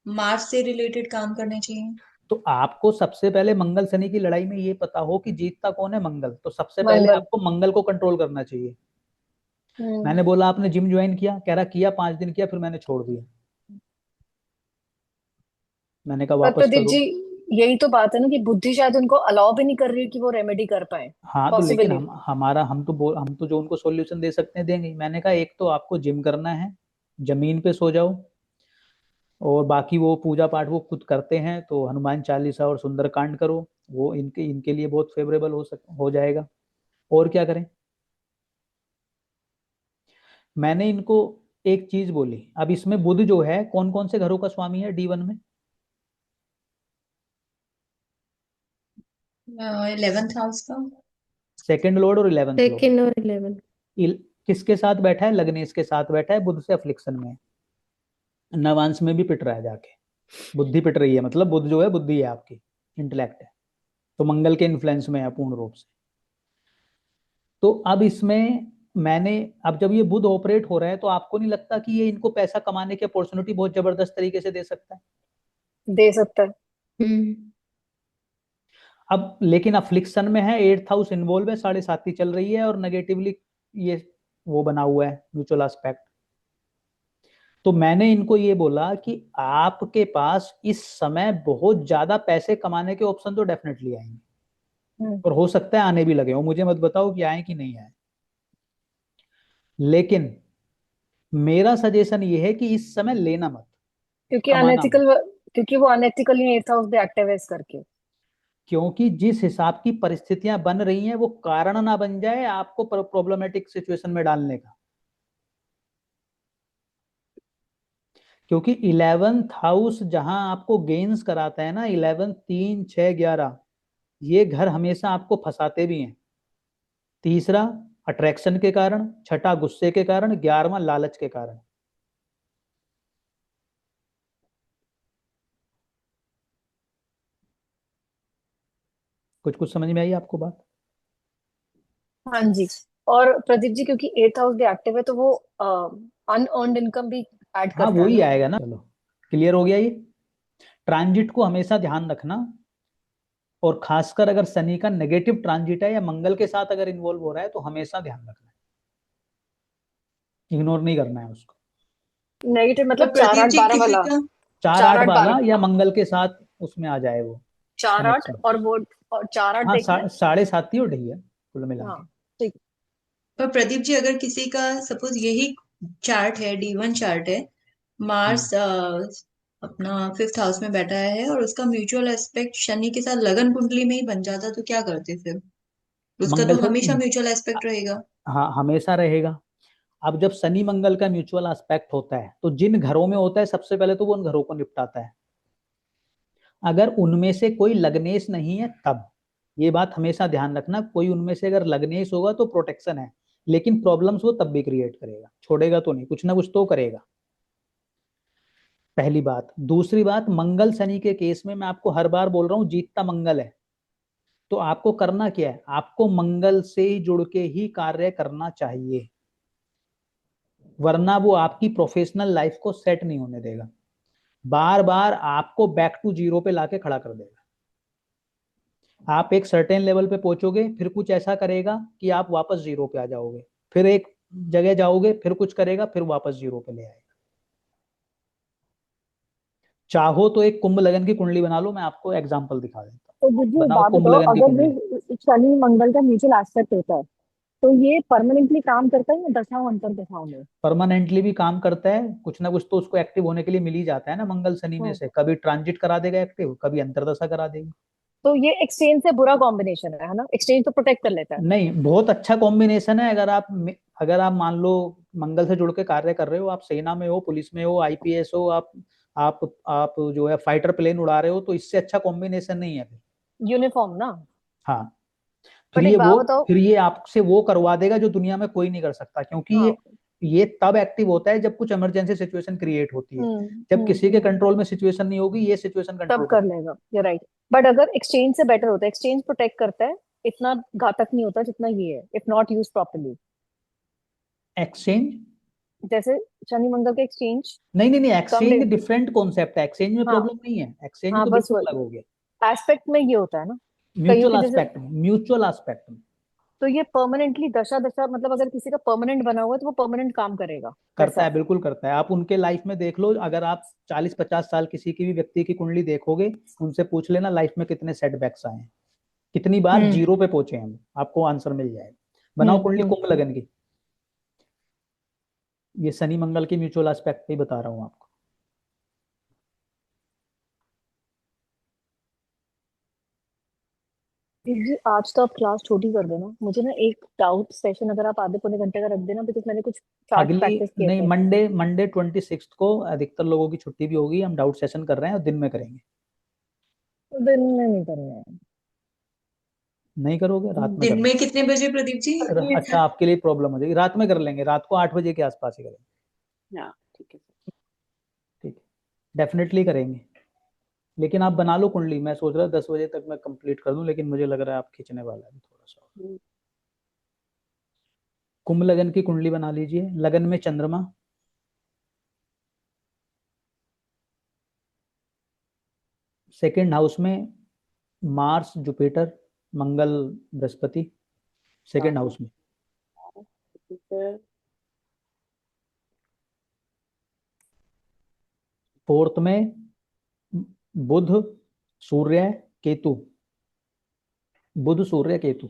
मार्स से रिलेटेड काम करने चाहिए। तो आपको सबसे पहले मंगल शनि की लड़ाई में ये पता हो कि जीतता कौन है, मंगल, तो सबसे पहले मंगल। आपको मंगल को कंट्रोल करना चाहिए। हम्म। मैंने बोला आपने जिम ज्वाइन किया, कह रहा किया 5 दिन किया फिर मैंने छोड़ दिया। मैंने कहा पर वापस प्रदीप करो। जी, यही तो बात है ना कि बुद्धि शायद उनको अलाउ भी नहीं कर रही कि वो रेमेडी कर पाए। हाँ तो लेकिन पॉसिबली। हम तो जो उनको सॉल्यूशन दे सकते हैं देंगे। मैंने कहा एक तो आपको जिम करना है, जमीन पे सो जाओ, और बाकी वो पूजा पाठ वो खुद करते हैं तो हनुमान चालीसा और सुंदरकांड करो, वो इनके इनके लिए बहुत फेवरेबल हो जाएगा। और क्या करें? मैंने इनको एक चीज बोली, अब इसमें बुध जो है कौन कौन से घरों का स्वामी है D1 में? 11th हाउस का। सेकंड लॉर्ड और 11th लॉर्ड। सेकेंड और 11। किसके साथ बैठा है? लग्नेश के साथ बैठा है, बुध से अफ्लिक्शन में है, नवांश में भी पिट रहा है जाके, बुद्धि पिट रही है, मतलब बुध जो है बुद्धि है आपकी, इंटेलेक्ट है, तो मंगल के इन्फ्लुएंस में है पूर्ण रूप से। तो अब इसमें मैंने, अब जब ये बुध ऑपरेट हो रहा है तो आपको नहीं लगता कि ये इनको पैसा कमाने की अपॉर्चुनिटी बहुत जबरदस्त तरीके से दे सकता है? दे सकता है। हम्म। अब लेकिन अफ्लिक्शन में है, एट्थ हाउस इन्वॉल्व है, साढ़े साती चल रही है, और नेगेटिवली ये वो बना हुआ है म्यूचुअल एस्पेक्ट। तो मैंने इनको ये बोला कि आपके पास इस समय बहुत ज्यादा पैसे कमाने के ऑप्शन तो डेफिनेटली आएंगे, हम्म। और हो सकता है आने भी लगे हो, मुझे मत बताओ कि आए कि नहीं आए। लेकिन मेरा सजेशन ये है कि इस समय लेना मत, क्योंकि कमाना मत। अनएथिकल। क्योंकि वो अनएथिकली एट्थ हाउस भी एक्टिव है इस करके। क्योंकि जिस हिसाब की परिस्थितियां बन रही हैं वो कारण ना बन जाए आपको प्रॉब्लमेटिक सिचुएशन में डालने का। क्योंकि 11th हाउस जहां आपको गेन्स कराता है ना, 11, 3, 6, 11, ये घर हमेशा आपको फंसाते भी हैं। तीसरा अट्रैक्शन के कारण, छठा गुस्से के कारण, 11वां लालच के कारण। कुछ कुछ समझ में आई आपको बात? हाँ जी। और प्रदीप जी, क्योंकि एट्थ हाउस भी एक्टिव है तो वो अनअर्न्ड इनकम भी ऐड हाँ करता वो है ही ना। आएगा ना। चलो क्लियर हो गया ये। ट्रांजिट को हमेशा ध्यान रखना, और खासकर अगर शनि का नेगेटिव ट्रांजिट है या मंगल के साथ अगर इन्वॉल्व हो रहा है तो हमेशा ध्यान रखना है, इग्नोर नहीं करना है उसको। नेगेटिव पर मतलब चार प्रदीप आठ जी बारह किसी वाला। का, चार चार आठ आठ वाला बारह। या मंगल के साथ उसमें आ जाए वो 4 8 कनेक्शन। और वो। और 4 8 हाँ देखना है। साढ़े साती और ढैया कुल मिला हाँ। के। ठीक। पर प्रदीप जी अगर किसी का सपोज यही चार्ट है, D1 चार्ट है, हम्म। मार्स अपना 5th हाउस में बैठा है और उसका म्यूचुअल एस्पेक्ट शनि के साथ लगन कुंडली में ही बन जाता, तो क्या करते फिर? उसका मंगल तो से, हमेशा म्यूचुअल एस्पेक्ट रहेगा। हाँ हमेशा रहेगा। अब जब शनि मंगल का म्यूचुअल एस्पेक्ट होता है तो जिन घरों में होता है सबसे पहले तो वो उन घरों को निपटाता है। अगर उनमें से कोई लग्नेश नहीं है तब, ये बात हमेशा ध्यान रखना, कोई उनमें से अगर लग्नेश होगा तो प्रोटेक्शन है, लेकिन प्रॉब्लम्स वो तब भी क्रिएट करेगा, छोड़ेगा तो नहीं, कुछ ना कुछ तो करेगा। पहली बात। दूसरी बात, मंगल शनि के केस में मैं आपको हर बार बोल रहा हूं जीतता मंगल है, तो आपको करना क्या है, आपको मंगल से जुड़ के ही कार्य करना चाहिए, वरना वो आपकी प्रोफेशनल लाइफ को सेट नहीं होने देगा, बार बार आपको बैक टू जीरो पे लाके खड़ा कर देगा। आप एक सर्टेन लेवल पे पहुंचोगे, फिर कुछ ऐसा करेगा कि आप वापस जीरो पे आ जाओगे, फिर एक जगह जाओगे, फिर कुछ करेगा, फिर वापस जीरो पे ले आएगा। चाहो तो एक कुंभ लगन की कुंडली बना लो, मैं आपको एग्जांपल दिखा देता तो हूँ। दीदी बनाओ बात कुंभ बताओ, लगन की अगर कुंडली। ये शनि मंगल का म्यूचुअल एस्पेक्ट होता है तो ये परमानेंटली काम करता है या दशाओं अंतर दशाओं में? परमानेंटली भी काम करता है, कुछ ना कुछ तो उसको एक्टिव होने के लिए मिल ही जाता है ना मंगल शनि में से, कभी ट्रांजिट करा देगा एक्टिव, कभी अंतरदशा करा देगी। तो ये एक्सचेंज से बुरा कॉम्बिनेशन है ना? एक्सचेंज तो प्रोटेक्ट कर लेता है। नहीं, बहुत अच्छा कॉम्बिनेशन है। अगर आप मान लो मंगल से जुड़ के कार्य कर रहे हो, आप सेना में हो, पुलिस में हो, आईपीएस हो, आप जो है फाइटर प्लेन उड़ा रहे हो, तो इससे अच्छा कॉम्बिनेशन नहीं है फिर। यूनिफॉर्म ना। हाँ, बट एक बात बताओ। फिर ये आपसे वो करवा देगा जो दुनिया में कोई नहीं कर सकता, क्योंकि हाँ। ये तब एक्टिव होता है जब कुछ इमरजेंसी सिचुएशन क्रिएट होती है। जब किसी के कंट्रोल में सिचुएशन नहीं होगी, ये सिचुएशन तब कंट्रोल कर लेगा, ये राइट। बट अगर एक्सचेंज से बेटर होता है, एक्सचेंज प्रोटेक्ट करता है, इतना घातक नहीं होता जितना ये है, if not use properly. Exchange. जैसे शनि मंगल का एक्सचेंज नहीं नहीं नहीं, कम एक्सचेंज डिफरेंट कॉन्सेप्ट है, एक्सचेंज में हाँ प्रॉब्लम नहीं है, एक्सचेंज हाँ, तो बस बिल्कुल अलग वही हो गया। एस्पेक्ट में ये होता है ना कईयों म्यूचुअल के जैसे। एस्पेक्ट में, म्यूचुअल एस्पेक्ट में तो ये परमानेंटली दशा दशा मतलब अगर किसी का परमानेंट बना हुआ है तो वो परमानेंट काम करेगा करता वैसा। है, बिल्कुल करता है। आप उनके लाइफ में देख लो, अगर आप 40-50 साल किसी की भी व्यक्ति की कुंडली देखोगे, उनसे पूछ लेना लाइफ में कितने सेटबैक्स आए हैं, कितनी बार हम्म जीरो पे पहुंचे हैं, आपको आंसर मिल जाएगा। बनाओ कुंडली कुंभ हम्म। लगन की। ये शनि मंगल की म्यूचुअल एस्पेक्ट पे ही बता रहा हूँ आपको। जी आज तो आप क्लास छोटी कर देना, मुझे ना एक डाउट सेशन अगर आप आधे पौने घंटे का रख देना, बिकॉज मैंने कुछ चार्ट अगली प्रैक्टिस किए नहीं, थे। मंडे 26 को अधिकतर लोगों की छुट्टी भी होगी, हम डाउट सेशन कर रहे हैं और दिन में करेंगे। तो दिन में नहीं करना है। नहीं करोगे, रात में दिन करना। में कितने बजे प्रदीप जी? अच्छा, आपके लिए प्रॉब्लम हो जाएगी, रात में कर लेंगे, रात को 8 बजे के आसपास ही करेंगे। हाँ ठीक है सर। ठीक है, डेफिनेटली करेंगे। लेकिन आप बना लो कुंडली, मैं सोच रहा 10 बजे तक मैं कंप्लीट कर दूं, लेकिन मुझे लग रहा है आप खींचने वाला है थोड़ा सा। कुंभ लगन की कुंडली बना लीजिए। लगन में चंद्रमा, सेकंड हाउस में मार्स जुपिटर मंगल बृहस्पति, सेकंड हाउस में। फोर्थ में बुध सूर्य केतु, बुध सूर्य केतु।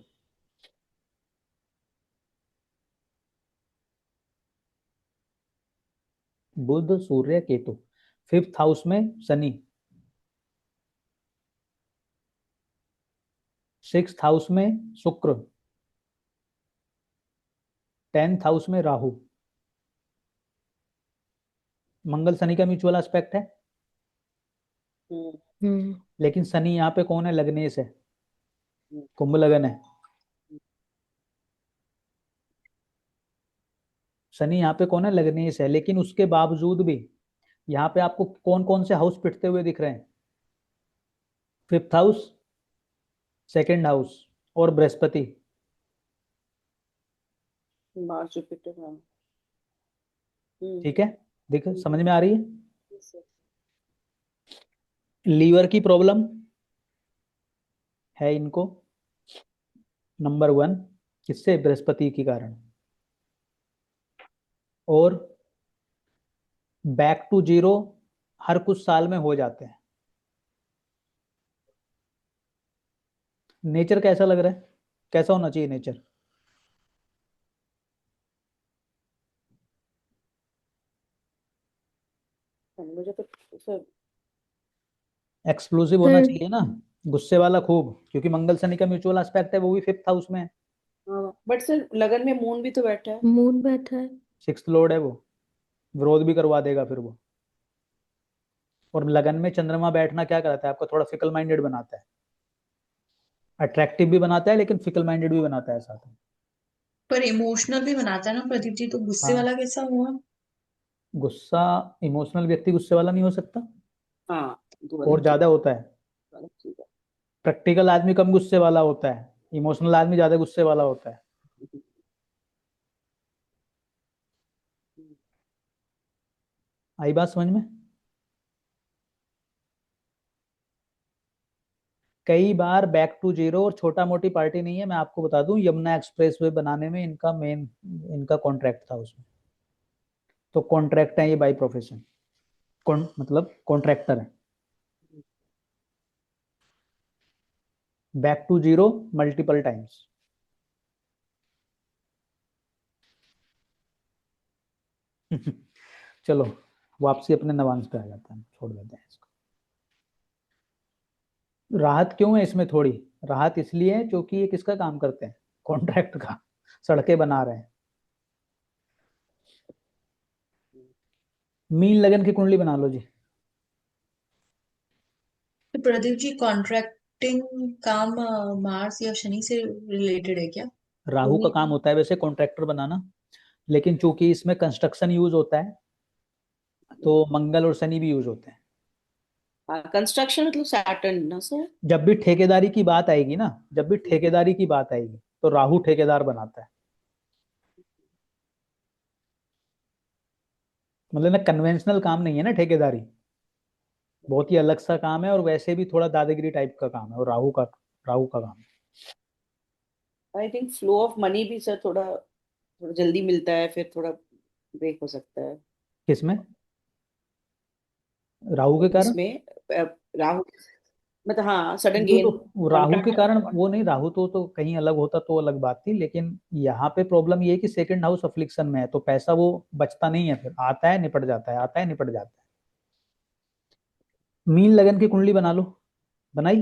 बुध सूर्य केतु। फिफ्थ हाउस में शनि, सिक्स्थ हाउस में शुक्र, 10th हाउस में राहु। मंगल शनि का म्यूचुअल एस्पेक्ट है, लेकिन शनि यहाँ पे कौन है, लग्नेश है, कुंभ लगन है। शनि यहाँ पे कौन है, लग्नेश है, लेकिन उसके बावजूद भी यहाँ पे आपको कौन कौन से हाउस पिटते हुए दिख रहे हैं, फिफ्थ हाउस, सेकंड हाउस और बृहस्पति। Mars Jupiter. हाँ। ठीक है, देखो समझ में आ रही है। लीवर की प्रॉब्लम है इनको, नंबर 1, किससे, बृहस्पति के कारण। और बैक टू जीरो हर कुछ साल में हो जाते हैं। नेचर कैसा लग रहा है, कैसा होना चाहिए नेचर? मुझे तो सर एक्सप्लोसिव होना चाहिए ना, गुस्से वाला खूब, क्योंकि मंगल शनि का म्यूचुअल एस्पेक्ट है, वो भी फिफ्थ हाउस में है। बट सर लगन में मून भी तो बैठा है। मून बैठा है। सिक्स्थ लॉर्ड है वो, विरोध भी करवा देगा फिर वो। और लगन में चंद्रमा बैठना क्या कराता है आपको, थोड़ा फिकल माइंडेड बनाता है, अट्रैक्टिव भी बनाता है लेकिन फिकल माइंडेड भी बनाता है साथ में। पर इमोशनल भी बनाता है ना प्रदीप जी, तो गुस्से हाँ, वाला कैसा हुआ? गुस्सा, इमोशनल व्यक्ति गुस्से वाला नहीं हो सकता, हाँ, दो और अलग ज्यादा चीज, होता है। अलग चीज प्रैक्टिकल आदमी कम गुस्से वाला होता है, इमोशनल आदमी ज्यादा गुस्से वाला होता है। है। आई बात समझ में? कई बार बैक टू जीरो और छोटा मोटी पार्टी नहीं है, मैं आपको बता दूं, यमुना एक्सप्रेसवे बनाने में इनका मेन, इनका कॉन्ट्रैक्ट था उसमें। तो कॉन्ट्रैक्ट है ये बाय प्रोफेशन, मतलब कॉन्ट्रैक्टर है। Back to zero multiple times. चलो, वापसी अपने नवांश पे आ जाता है, छोड़ देते हैं इसको। राहत क्यों है इसमें थोड़ी? राहत इसलिए है क्योंकि ये किसका काम करते हैं, कॉन्ट्रैक्ट का, सड़कें बना रहे हैं। मीन लगन की कुंडली बना लो जी। तो प्रदीप जी कॉन्ट्रैक्टिंग काम मार्स या शनि से रिलेटेड है क्या? राहु का काम होता है वैसे कॉन्ट्रैक्टर बनाना, लेकिन चूंकि इसमें कंस्ट्रक्शन यूज होता है तो मंगल और शनि भी यूज होते हैं। हाँ, कंस्ट्रक्शन मतलब सैटर्न ना सर। जब भी ठेकेदारी की बात आएगी ना, जब भी ठेकेदारी की बात आएगी तो राहु ठेकेदार बनाता है। मतलब ना, कन्वेंशनल काम नहीं है ना ठेकेदारी, बहुत ही अलग सा काम है, और वैसे भी थोड़ा दादागिरी टाइप का काम है, और राहु का काम है। I think flow of money भी सर थोड़ा थोड़ा जल्दी मिलता है, फिर थोड़ा ब्रेक हो सकता है किसमें? राहु के कारण? इसमें। राहु मतलब हाँ, सडन वो तो, गेन, वो राहु के कॉन्ट्रैक्ट। कारण वो नहीं, राहु तो कहीं अलग होता तो अलग बात थी, लेकिन यहाँ पे प्रॉब्लम ये है कि सेकंड हाउस अफ्लिक्शन में है, तो पैसा वो बचता नहीं है, फिर आता है निपट जाता है, आता है निपट जाता है। मीन लगन की कुंडली बना लो। बनाई?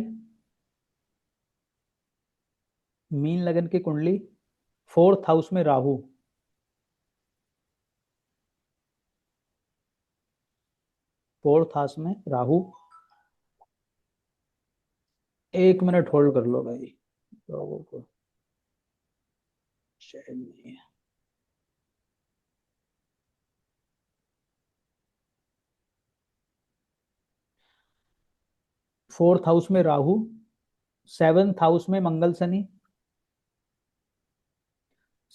मीन लगन की कुंडली, फोर्थ हाउस में राहु, फोर्थ हाउस में राहु। 1 मिनट होल्ड कर लो भाई, लोगों को चैन नहीं है। फोर्थ हाउस में राहु, सेवंथ हाउस में मंगल शनि,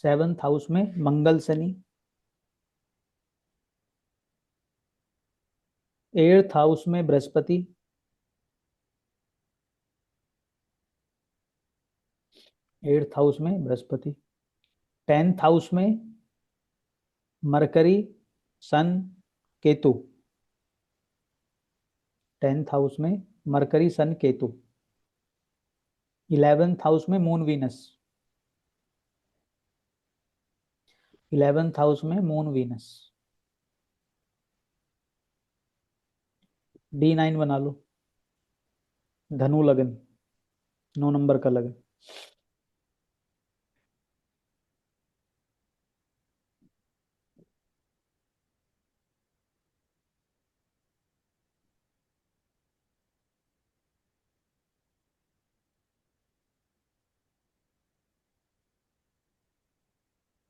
सेवंथ हाउस में मंगल शनि, एट्थ हाउस में बृहस्पति, एट्थ हाउस में बृहस्पति, टेंथ हाउस में मरकरी, सन, केतु, टेंथ हाउस में मरकरी सन केतु, इलेवेंथ हाउस में मून वीनस, इलेवेंथ हाउस में मून वीनस। D9 बना लो, धनु लगन, 9 नंबर का लगन।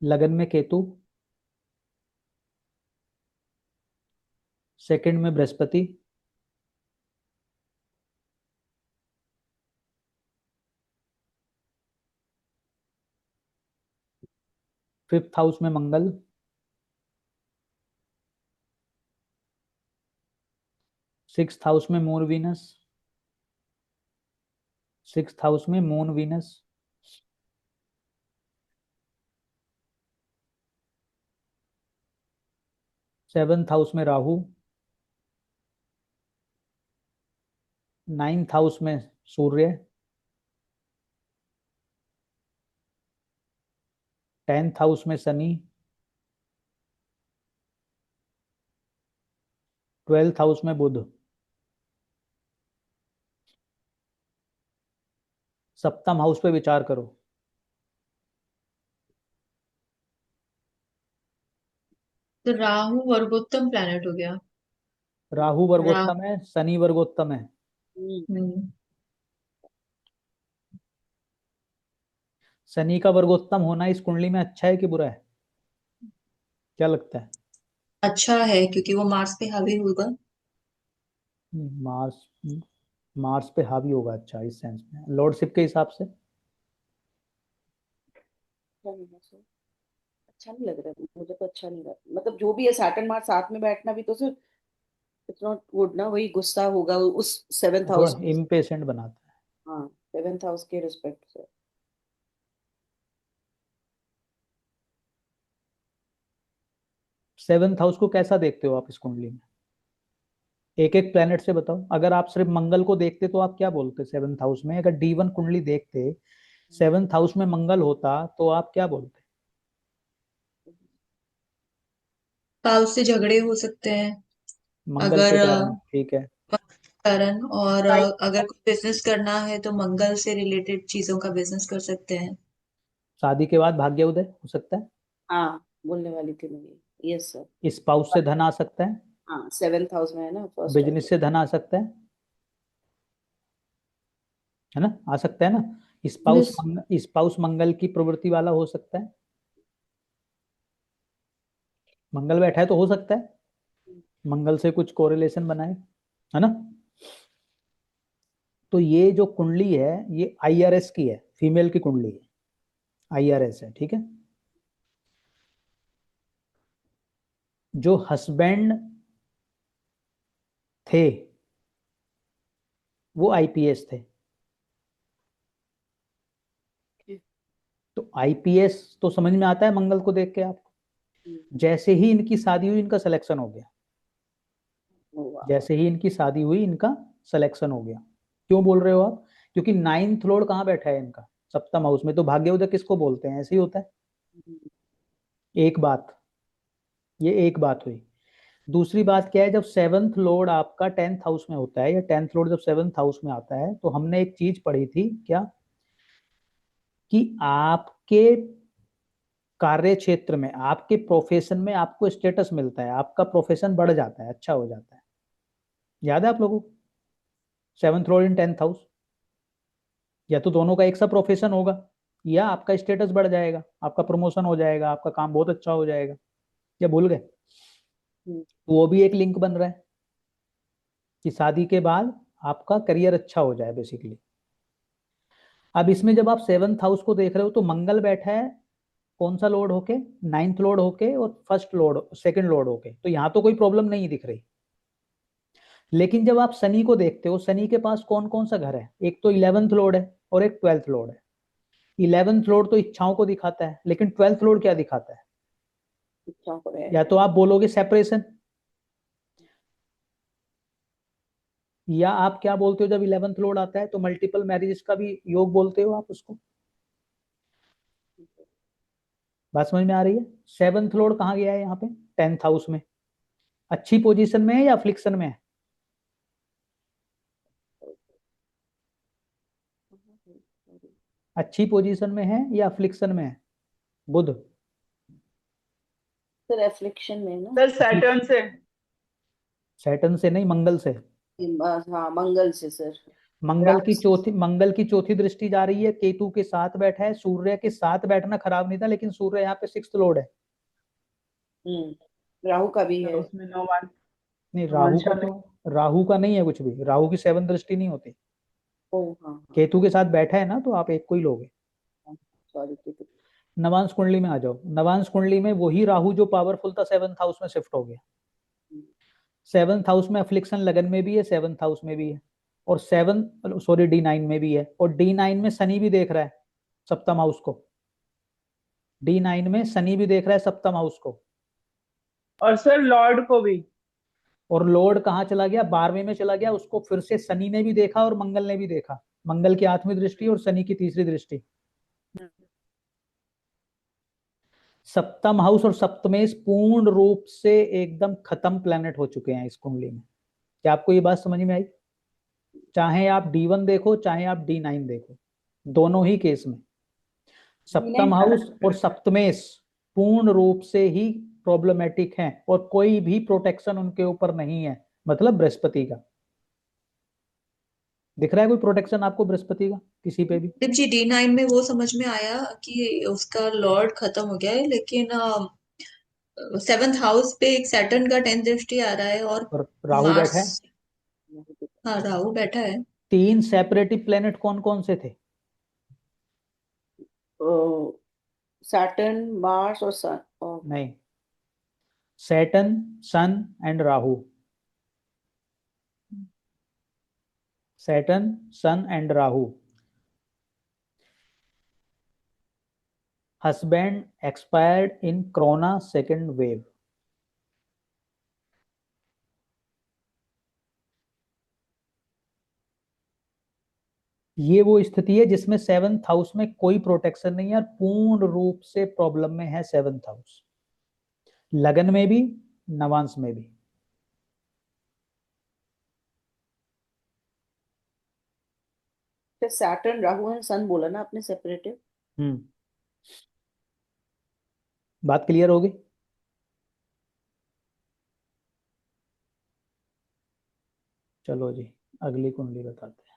लगन में केतु, सेकंड में बृहस्पति, फिफ्थ हाउस में मंगल, सिक्स्थ हाउस में मून वीनस, सिक्स्थ हाउस में मून वीनस, सेवंथ हाउस में राहु, नाइन्थ हाउस में सूर्य, टेंथ हाउस में शनि, ट्वेल्थ हाउस में बुध, सप्तम हाउस पे विचार करो। तो राहु वर्गोत्तम प्लैनेट हो गया। राहु राहु। वर्गोत्तम है, शनि वर्गोत्तम है। हम्म। शनि का वर्गोत्तम होना इस कुंडली में अच्छा है कि बुरा है, क्या लगता है? अच्छा है, क्योंकि वो मार्स पे हावी होगा। मार्स, मार्स पे हावी होगा, अच्छा इस सेंस में, लॉर्डशिप के हिसाब से। अच्छा नहीं है सर, अच्छा नहीं लग रहा है मुझे, तो अच्छा नहीं लग रहा, मतलब जो भी है सैटर्न मार्स साथ में बैठना भी तो सर इट्स नॉट गुड ना, वही गुस्सा होगा उस सेवेंथ थोड़ा हाउस। इम्पेशेंट बनाता है। हाँ, सेवेंथ हाउस के रिस्पेक्ट से। सेवन्थ हाउस को कैसा देखते हो आप इस कुंडली में? एक एक प्लेनेट से बताओ। अगर आप सिर्फ मंगल को देखते तो आप क्या बोलते? सेवन्थ हाउस में अगर D1 कुंडली देखते, सेवन्थ हाउस में मंगल होता तो आप क्या बोलते? spouse से झगड़े हो सकते हैं। मंगल अगर के कारण, ठीक है। कारण, और राइट। अगर कोई बिजनेस करना है तो मंगल से रिलेटेड चीजों का बिजनेस कर सकते हैं। शादी के बाद भाग्य उदय हो सकता है। हाँ, बोलने वाली थी मैं, यस सर। स्पाउस से धन आ सकता है। हाँ, सेवेंथ हाउस में है ना, फर्स्ट बिजनेस हाउस। से धन आ सकता है ना, आ सकता है ना। स्पाउस बिस स्पाउस मंगल की प्रवृत्ति वाला हो सकता है। मंगल बैठा है तो हो सकता है मंगल से कुछ कोरिलेशन बनाए, है ना। तो ये जो कुंडली है ये IRS की है, फीमेल की कुंडली है, IRS है, ठीक है। जो हस्बैंड थे वो IPS थे। तो IPS तो समझ में आता है मंगल को देख के आपको। जैसे ही इनकी शादी हुई इनका सिलेक्शन हो गया, जैसे ही इनकी शादी हुई इनका सिलेक्शन हो गया। क्यों बोल रहे हो आप? क्योंकि नाइन्थ लॉर्ड कहाँ बैठा है इनका? सप्तम हाउस में। तो भाग्योदय किसको बोलते हैं? ऐसे ही होता है। एक बात, ये एक बात हुई। दूसरी बात क्या है, जब सेवंथ लॉर्ड आपका 10th हाउस में होता है या 10th लॉर्ड जब 7th हाउस में आता है तो हमने एक चीज पढ़ी थी क्या, कि आपके कार्य क्षेत्र में, आपके प्रोफेशन में आपको स्टेटस मिलता है, आपका प्रोफेशन बढ़ जाता है, अच्छा हो जाता है। याद है आप लोगों को? 7th लॉर्ड इन 10th हाउस, या तो दोनों का एक सा प्रोफेशन होगा या आपका स्टेटस बढ़ जाएगा, आपका प्रमोशन हो जाएगा, आपका काम बहुत अच्छा हो जाएगा। क्या भूल गए? तो वो भी एक लिंक बन रहा है कि शादी के बाद आपका करियर अच्छा हो जाए बेसिकली। अब इसमें जब आप 7th हाउस को देख रहे हो तो मंगल बैठा है कौन सा लॉर्ड होके? 9th लॉर्ड होके और फर्स्ट लॉर्ड, सेकंड लॉर्ड होके। तो यहाँ तो कोई प्रॉब्लम नहीं दिख रही। लेकिन जब आप शनि को देखते हो, शनि के पास कौन कौन सा घर है? एक तो 11th लॉर्ड है और एक 12th लॉर्ड है। 11th लॉर्ड तो इच्छाओं को दिखाता है, लेकिन 12th लॉर्ड क्या दिखाता है? इच्छाओं को है। या तो आप बोलोगे सेपरेशन, या आप क्या बोलते हो जब 11th लॉर्ड आता है? तो मल्टीपल मैरिजेस का भी योग बोलते हो आप उसको। बात समझ में आ रही है? 7th लॉर्ड कहाँ गया है यहाँ पे? 10th हाउस में। अच्छी पोजीशन में है या अफ्लिक्शन में है? अच्छी पोजीशन में है या अफ्लिक्शन में है? बुध। सर एफ्लिक्शन में है ना। सर सैटर्न से। सैटर्न से नहीं, मंगल से। हाँ, मंगल से सर। मंगल की चौथी दृष्टि जा रही है, केतु के साथ बैठा है। सूर्य के साथ बैठना खराब नहीं था, लेकिन सूर्य यहाँ पे 6th लॉर्ड है। राहु का भी सर है। उसमें नौमान, नहीं, राहु का नौमांशा में। तो, राहु का नहीं है कुछ भी। राहु की 7th दृष्टि नहीं होती। ओ हाँ हाँ। केतु के साथ बैठा है ना, तो आप एक को ही लोगे। सॉरी। नवांश कुंडली में आ जाओ। नवांश कुंडली में वही राहु जो पावरफुल था 7th हाउस में शिफ्ट हो गया। 7th हाउस में अफ्लिक्शन लगन में भी है, 7th हाउस में भी है, और D9 में भी है। और D9 में शनि भी देख रहा है सप्तम हाउस को। D9 में शनि भी देख रहा है सप्तम हाउस को। और सर लॉर्ड को भी। और लॉर्ड कहाँ चला गया? 12वें में चला गया। उसको फिर से शनि ने भी देखा और मंगल ने भी देखा। मंगल की 8वीं दृष्टि और शनि की तीसरी दृष्टि। सप्तम हाउस और सप्तमेश पूर्ण रूप से एकदम खत्म प्लेनेट हो चुके हैं इस कुंडली में। क्या आपको ये बात समझ में आई? चाहे आप D1 देखो चाहे आप D9 देखो, दोनों ही केस में सप्तम हाउस और सप्तमेश पूर्ण रूप से ही प्रॉब्लमेटिक हैं और कोई भी प्रोटेक्शन उनके ऊपर नहीं है, मतलब बृहस्पति का। दिख रहा है कोई प्रोटेक्शन आपको बृहस्पति का किसी पे भी? जी D9 में वो समझ में आया कि उसका लॉर्ड खत्म हो गया है, लेकिन 7th हाउस पे एक सैटर्न का 10th दृष्टि आ रहा है और और राहु बैठा है। मार्स, हाँ राहु बैठा है। 3 सेपरेटिव प्लेनेट कौन कौन से थे? सैटर्न, मार्स और सन और नहीं, Saturn, sun and Rahu. Saturn, sun and Rahu. Husband expired in corona second wave. ये वो स्थिति है जिसमें 7th हाउस में कोई प्रोटेक्शन नहीं है और पूर्ण रूप से प्रॉब्लम में है 7th हाउस, लगन में भी, नवांश में भी। सैटर्न, राहु एंड सन बोला ना आपने सेपरेटिव। बात क्लियर होगी? चलो जी, अगली कुंडली बताते हैं।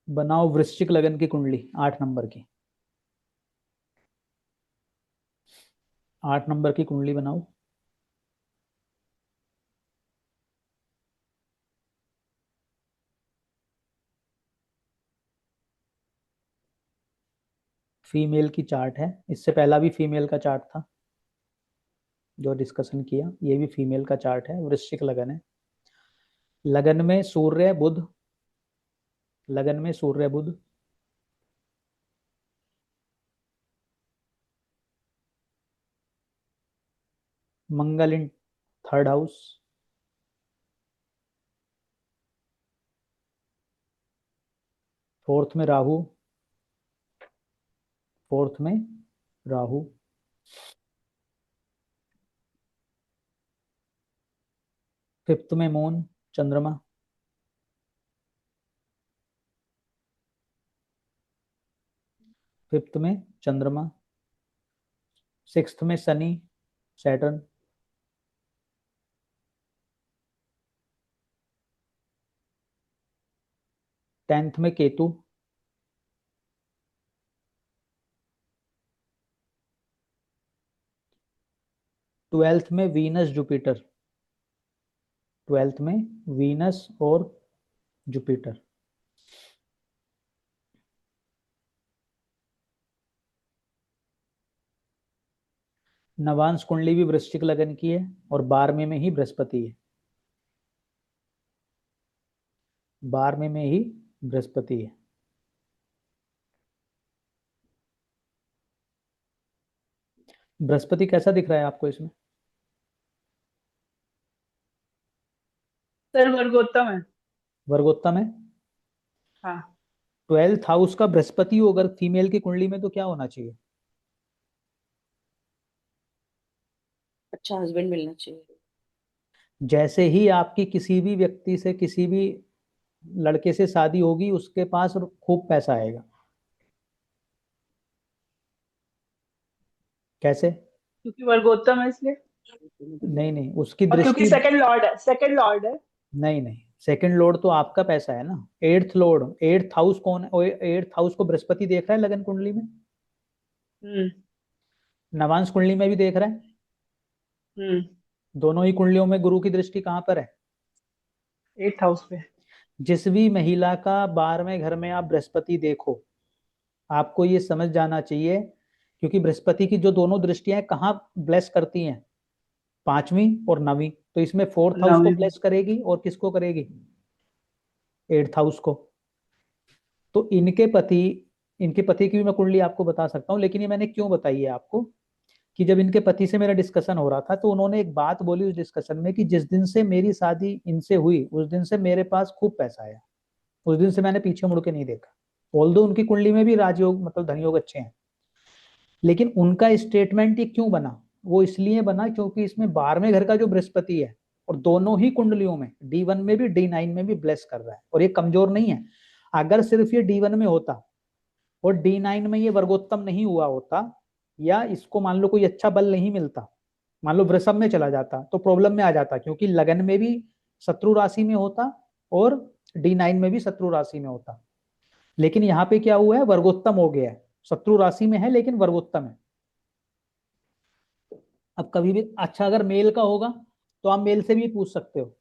बनाओ वृश्चिक लगन की कुंडली 8 नंबर की। 8 नंबर की कुंडली बनाओ। फीमेल की चार्ट है, इससे पहला भी फीमेल का चार्ट था जो डिस्कशन किया, ये भी फीमेल का चार्ट है। वृश्चिक लगन है, लगन में सूर्य बुध, लगन में सूर्य बुध, मंगल इन 3rd हाउस, फोर्थ में राहु, फोर्थ में राहु, फिफ्थ में मून चंद्रमा, फिफ्थ में चंद्रमा, सिक्स्थ में शनि सैटर्न, 10th में केतु, 12th में वीनस जुपिटर, 12th में वीनस और जुपिटर। नवांश कुंडली भी वृश्चिक लगन की है और 12वें में ही बृहस्पति है, 12वें में ही बृहस्पति है। बृहस्पति कैसा दिख रहा है आपको इसमें? सर वर्गोत्तम है। वर्गोत्तम है। हाँ 12th हाउस का बृहस्पति हो अगर फीमेल की कुंडली में तो क्या होना चाहिए? अच्छा हस्बैंड मिलना चाहिए। जैसे ही आपकी किसी भी व्यक्ति से, किसी भी लड़के से शादी होगी, उसके पास खूब पैसा आएगा। कैसे? क्योंकि वर्गोत्तम है इसलिए, नहीं नहीं, उसकी और क्योंकि दृष्टि। सेकंड लॉर्ड है, सेकंड लॉर्ड है। नहीं नहीं, सेकंड लॉर्ड तो आपका पैसा है ना। 8th लॉर्ड, 8th हाउस कौन है? 8th हाउस को बृहस्पति देख रहा है लगन कुंडली में, हम्म नवांश कुंडली में भी देख रहा है। हम्म दोनों ही कुंडलियों में गुरु की दृष्टि कहाँ पर है? 8th हाउस पे। जिस भी महिला का 12वें घर में आप बृहस्पति देखो, आपको ये समझ जाना चाहिए, क्योंकि बृहस्पति की जो दोनों दृष्टियां कहाँ ब्लेस करती हैं? 5वीं और 9वीं। तो इसमें 4th हाउस को नवीं। ब्लेस करेगी और किसको करेगी? 8th हाउस को। तो इनके पति की भी मैं कुंडली आपको बता सकता हूँ, लेकिन ये मैंने क्यों बताई है आपको कि जब इनके पति से मेरा डिस्कशन हो रहा था तो उन्होंने एक बात बोली उस डिस्कशन में कि जिस दिन से मेरी शादी इनसे हुई उस दिन से मेरे पास खूब पैसा आया, उस दिन से मैंने पीछे मुड़ के नहीं देखा। ऑल्दो उनकी कुंडली में भी राजयोग मतलब धनयोग अच्छे हैं, लेकिन उनका स्टेटमेंट ये क्यों बना? वो इसलिए बना क्योंकि इसमें 12वें घर का जो बृहस्पति है और दोनों ही कुंडलियों में D1 में भी D9 में भी ब्लेस कर रहा है, और ये कमजोर नहीं है। अगर सिर्फ ये D1 में होता और D9 में ये वर्गोत्तम नहीं हुआ होता, या इसको मान लो कोई अच्छा बल नहीं मिलता, मान लो वृषभ में चला जाता, तो प्रॉब्लम में आ जाता, क्योंकि लगन में भी शत्रु राशि में होता और D9 में भी शत्रु राशि में होता। लेकिन यहाँ पे क्या हुआ है, वर्गोत्तम हो गया है, शत्रु राशि में है लेकिन वर्गोत्तम है। अब कभी भी अच्छा अगर मेल का होगा तो आप मेल से भी पूछ सकते हो।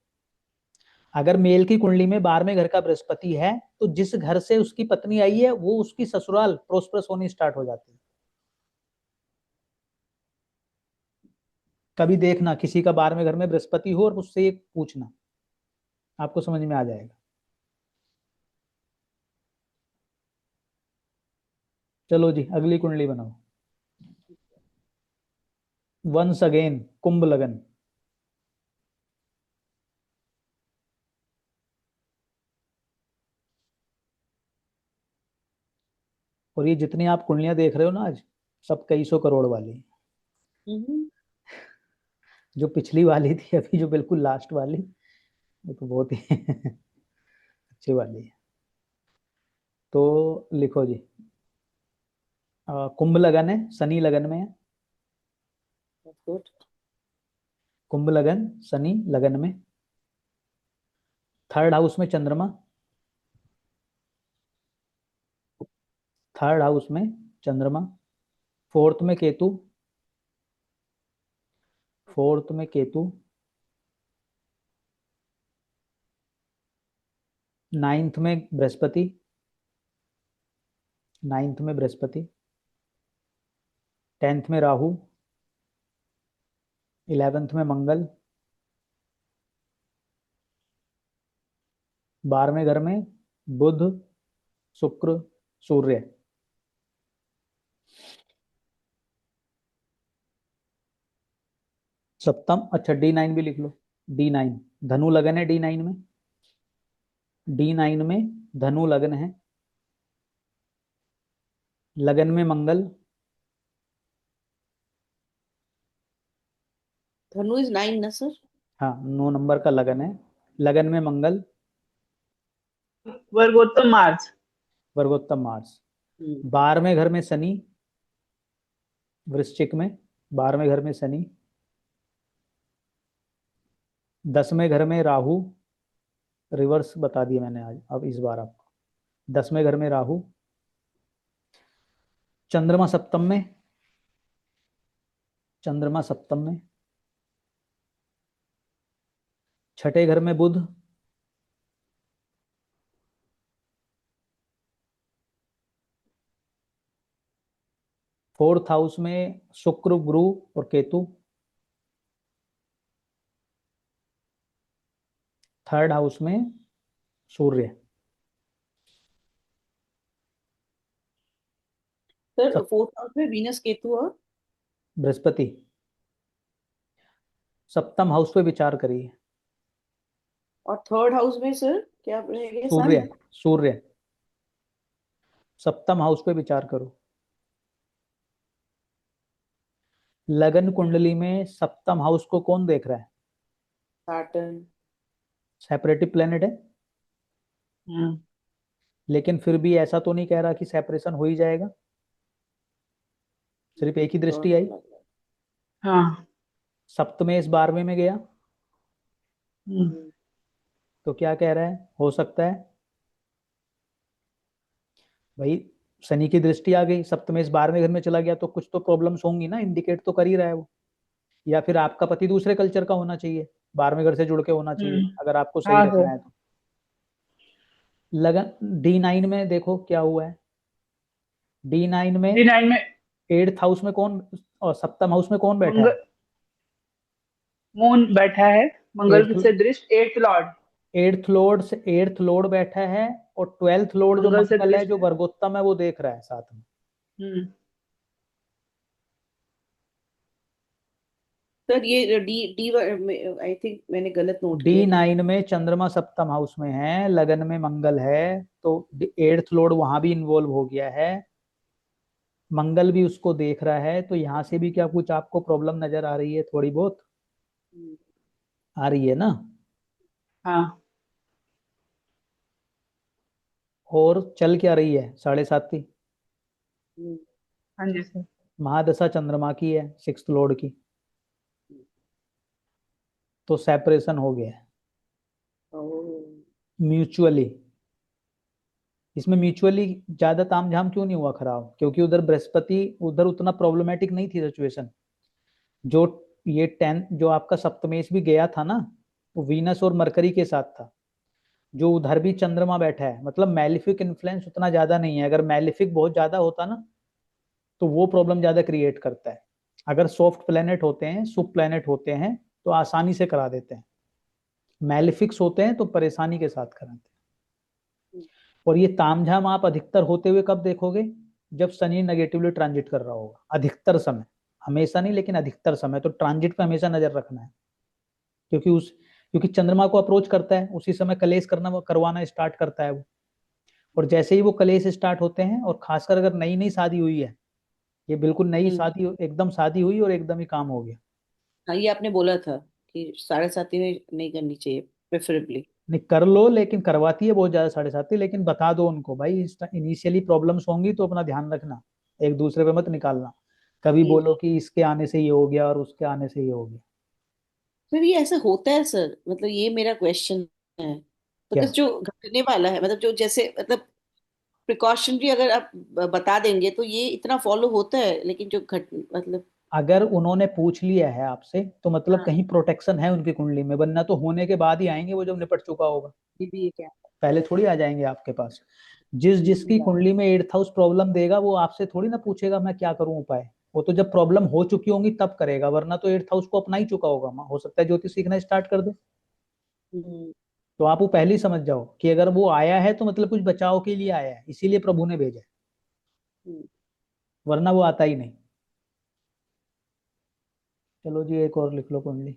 अगर मेल की कुंडली में 12वें घर का बृहस्पति है तो जिस घर से उसकी पत्नी आई है वो उसकी ससुराल प्रोस्परस होनी स्टार्ट हो जाती है। कभी देखना किसी का 12वें घर में बृहस्पति हो और उससे ये पूछना, आपको समझ में आ जाएगा। चलो जी अगली कुंडली बनाओ। वंस अगेन कुंभ लगन। और ये जितनी आप कुंडलियां देख रहे हो ना आज, सब कई सौ करोड़ वाली हैं। जो पिछली वाली थी अभी जो बिल्कुल लास्ट वाली, वो तो बहुत ही अच्छी वाली है। तो लिखो जी, कुंभ लगन है, शनि लगन में है। कुंभ लगन शनि लगन में, थर्ड हाउस में चंद्रमा, थर्ड हाउस में चंद्रमा, फोर्थ में केतु, फोर्थ में केतु, नाइन्थ में बृहस्पति, नाइन्थ में बृहस्पति, 10th में राहु, 11th में मंगल, 12वें घर में बुध, शुक्र, सूर्य। सप्तम, अच्छा D9 भी लिख लो। D9 धनु लगन है, D9 में, D9 में धनु लगन है, लगन में मंगल, धनु इज 9 ना सर? हाँ 9 नंबर का लगन है, लगन में मंगल, वर्गोत्तम मार्च। वर्गोत्तम मार्स। 12वें घर में शनि, वृश्चिक में 12वें घर में शनि, 10वें घर में राहु, रिवर्स बता दिया मैंने आज, अब इस बार आपको 10वें घर में राहु, चंद्रमा सप्तम में, चंद्रमा सप्तम में, छठे घर में बुध, फोर्थ हाउस में शुक्र, गुरु और केतु, थर्ड हाउस में सूर्य। सर फोर्थ हाउस में वीनस केतु और बृहस्पति। सप्तम हाउस पे विचार करिए। थर्ड हाउस में सर क्या रहेगा? सूर्य, सन। सूर्य। सप्तम हाउस पे विचार करो। लगन कुंडली में सप्तम हाउस को कौन देख रहा है? सैटर्न। सेपरेटिव प्लेनेट है, लेकिन फिर भी ऐसा तो नहीं कह रहा कि सेपरेशन हो ही जाएगा, सिर्फ एक ही दृष्टि आई। हाँ। सप्तमें इस 12वें में गया, तो क्या कह रहा है, हो सकता है भाई शनि की दृष्टि आ गई, सप्तमें इस 12वें घर में चला गया, तो कुछ तो प्रॉब्लम्स होंगी ना, इंडिकेट तो कर ही रहा है वो। या फिर आपका पति दूसरे कल्चर का होना चाहिए, 12वें घर से जुड़ के होना चाहिए, अगर आपको सही हाँ रखना सर। है तो। लगन D9 में देखो क्या हुआ है, D9 में D9 में 8th हाउस में कौन और सप्तम हाउस में कौन बैठा है? मंगल, मून बैठा है, मंगल से दृष्ट 8th लॉर्ड। 8th लॉर्ड बैठा है, और 12th लॉर्ड जो मंगल से मंगल है, दृष्ट जो है। वर्गोत्तम है, वो देख रहा है साथ में। सर ये डी डी आई थिंक मैंने गलत नोट किया। D9 में चंद्रमा सप्तम हाउस में है, लगन में मंगल है, तो 8th लॉर्ड वहां भी इन्वॉल्व हो गया है, मंगल भी उसको देख रहा है, तो यहाँ से भी क्या कुछ आपको प्रॉब्लम नजर आ रही है थोड़ी बहुत? आ रही है ना। हाँ। और चल क्या रही है 7.5 हम्म, हाँ जी सर। महादशा चंद्रमा की है, 6th लॉर्ड की। तो सेपरेशन हो गया है ओह, म्यूचुअली। इसमें म्यूचुअली ज्यादा तामझाम क्यों नहीं हुआ खराब, क्योंकि उधर बृहस्पति, उधर उतना प्रॉब्लमेटिक नहीं थी सिचुएशन। जो ये 10 जो आपका सप्तमेश भी गया था ना, वो वीनस और मरकरी के साथ था। जो उधर भी चंद्रमा बैठा है, मतलब मैलिफिक इन्फ्लुएंस उतना ज्यादा नहीं है। अगर मैलिफिक बहुत ज्यादा होता ना, तो वो प्रॉब्लम ज्यादा क्रिएट करता है। अगर सॉफ्ट प्लेनेट होते हैं, शुभ प्लेनेट होते हैं, तो आसानी से करा देते हैं। मैलिफिक्स होते हैं तो परेशानी के साथ कराते हैं। और ये तामझाम आप अधिकतर होते हुए कब देखोगे? जब शनि नेगेटिवली ट्रांजिट कर रहा होगा, अधिकतर समय। हमेशा नहीं, लेकिन अधिकतर समय। तो ट्रांजिट पे हमेशा नजर रखना है, क्योंकि चंद्रमा को अप्रोच करता है उसी समय कलेश करना करवाना स्टार्ट करता है वो। और जैसे ही वो कलेश स्टार्ट होते हैं, और खासकर अगर नई नई शादी हुई है, ये बिल्कुल नई हम्म, शादी, एकदम शादी हुई और एकदम ही काम हो गया। हाँ ये आपने बोला था कि 7:30 में नहीं करनी चाहिए प्रेफरेबली। नहीं, कर लो, लेकिन करवाती है बहुत ज्यादा 7.5, लेकिन बता दो उनको भाई इनिशियली प्रॉब्लम्स होंगी तो अपना ध्यान रखना, एक दूसरे पे मत निकालना। कभी जी बोलो कि इसके आने से ये हो गया और उसके आने से ये हो गया। फिर ये ऐसा होता है सर, मतलब ये मेरा क्वेश्चन है। क्या? मतलब जो घटने वाला है, मतलब जो जैसे मतलब प्रिकॉशनरी अगर आप बता देंगे तो ये इतना फॉलो होता है, लेकिन जो घट मतलब। अगर उन्होंने पूछ लिया है आपसे, तो मतलब हाँ, कहीं प्रोटेक्शन है उनकी कुंडली में, वरना तो होने के बाद ही आएंगे वो, जब निपट चुका होगा। ये भी एक है। पहले थोड़ी आ जाएंगे आपके पास। जिस जिसकी कुंडली में 8th हाउस प्रॉब्लम देगा, वो आपसे थोड़ी ना पूछेगा मैं क्या करूं उपाय। वो तो जब प्रॉब्लम हो चुकी होंगी तब करेगा, वरना तो 8th हाउस को अपना ही चुका होगा। हो सकता है ज्योतिष सीखना स्टार्ट कर दे। हम्म, तो आप वो पहले ही समझ जाओ कि अगर वो आया है तो मतलब कुछ बचाव के लिए आया है, इसीलिए प्रभु ने भेजा है, हम्म। वरना वो आता ही नहीं। चलो जी, एक और लिख लो कुंडली।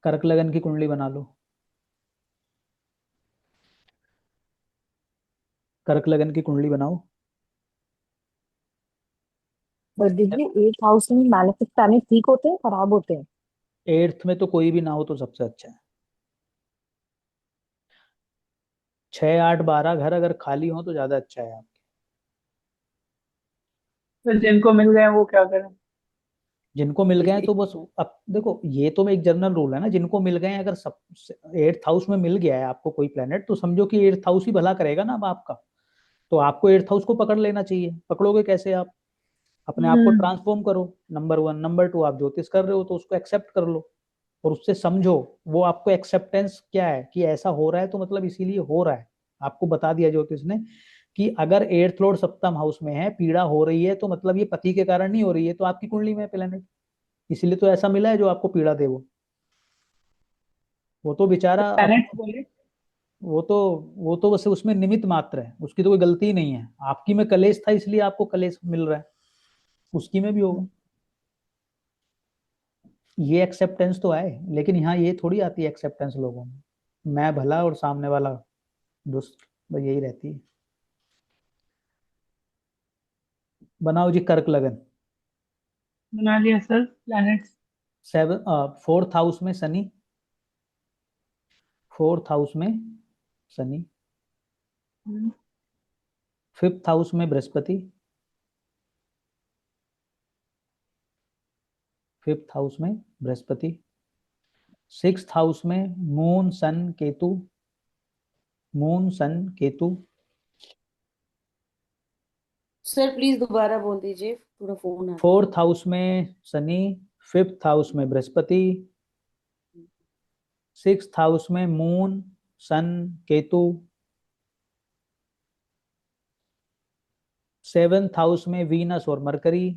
कर्क लगन की कुंडली बना लो। कर्क लगन की कुंडली बनाओ। बट दीदी 8th हाउस में मैलेफिक प्लैनेट ठीक होते हैं खराब होते हैं? 8th में तो कोई भी ना हो तो सबसे अच्छा है। 6, 8, 12 घर अगर खाली हो तो ज्यादा अच्छा है। तो जिनको मिल गए वो क्या करें? जिनको मिल गए हैं तो बस, अब देखो ये तो एक जनरल रूल है ना, जिनको मिल गए हैं, अगर सब 8th हाउस में मिल गया है आपको कोई प्लेनेट, तो समझो कि 8th हाउस ही भला करेगा ना अब आपका। तो आपको 8th हाउस को पकड़ लेना चाहिए। पकड़ोगे कैसे आप? अपने आप को हम्म। ट्रांसफॉर्म करो, नंबर 1। नंबर 2, आप ज्योतिष कर रहे हो तो उसको एक्सेप्ट कर लो, और उससे समझो। वो आपको एक्सेप्टेंस क्या है कि ऐसा हो रहा है तो मतलब इसीलिए हो रहा है। आपको बता दिया ज्योतिष ने कि अगर 8th लॉर्ड सप्तम हाउस में है, पीड़ा हो रही है, तो मतलब ये पति के कारण नहीं हो रही है, तो आपकी कुंडली में प्लेनेट, इसीलिए तो ऐसा मिला है जो आपको पीड़ा दे वो तो बेचारा प्लैनेट बोले। वो तो बस उसमें निमित्त मात्र है, उसकी तो कोई गलती ही नहीं है। आपकी में कलेश था इसलिए आपको कलेश मिल रहा है, उसकी में भी होगा। ये एक्सेप्टेंस तो आए, लेकिन यहाँ ये थोड़ी आती है एक्सेप्टेंस लोगों में, मैं भला और सामने वाला दुष्ट, बस यही रहती है। बनाओ जी कर्क लगन। बना लिया सर प्लैनेट्स। 4th हाउस में शनि। 4th हाउस में शनि। 5th हाउस में बृहस्पति। 5th हाउस में बृहस्पति। 6th हाउस में moon sun Ketu. Moon sun Ketu. Sir please दोबारा बोल दीजिए, थोड़ा फोन आ रहा 4th हाउस में शनि। 5th हाउस में बृहस्पति। है। 6th हाउस में moon sun Ketu. 7th house में वीनस और मरकरी।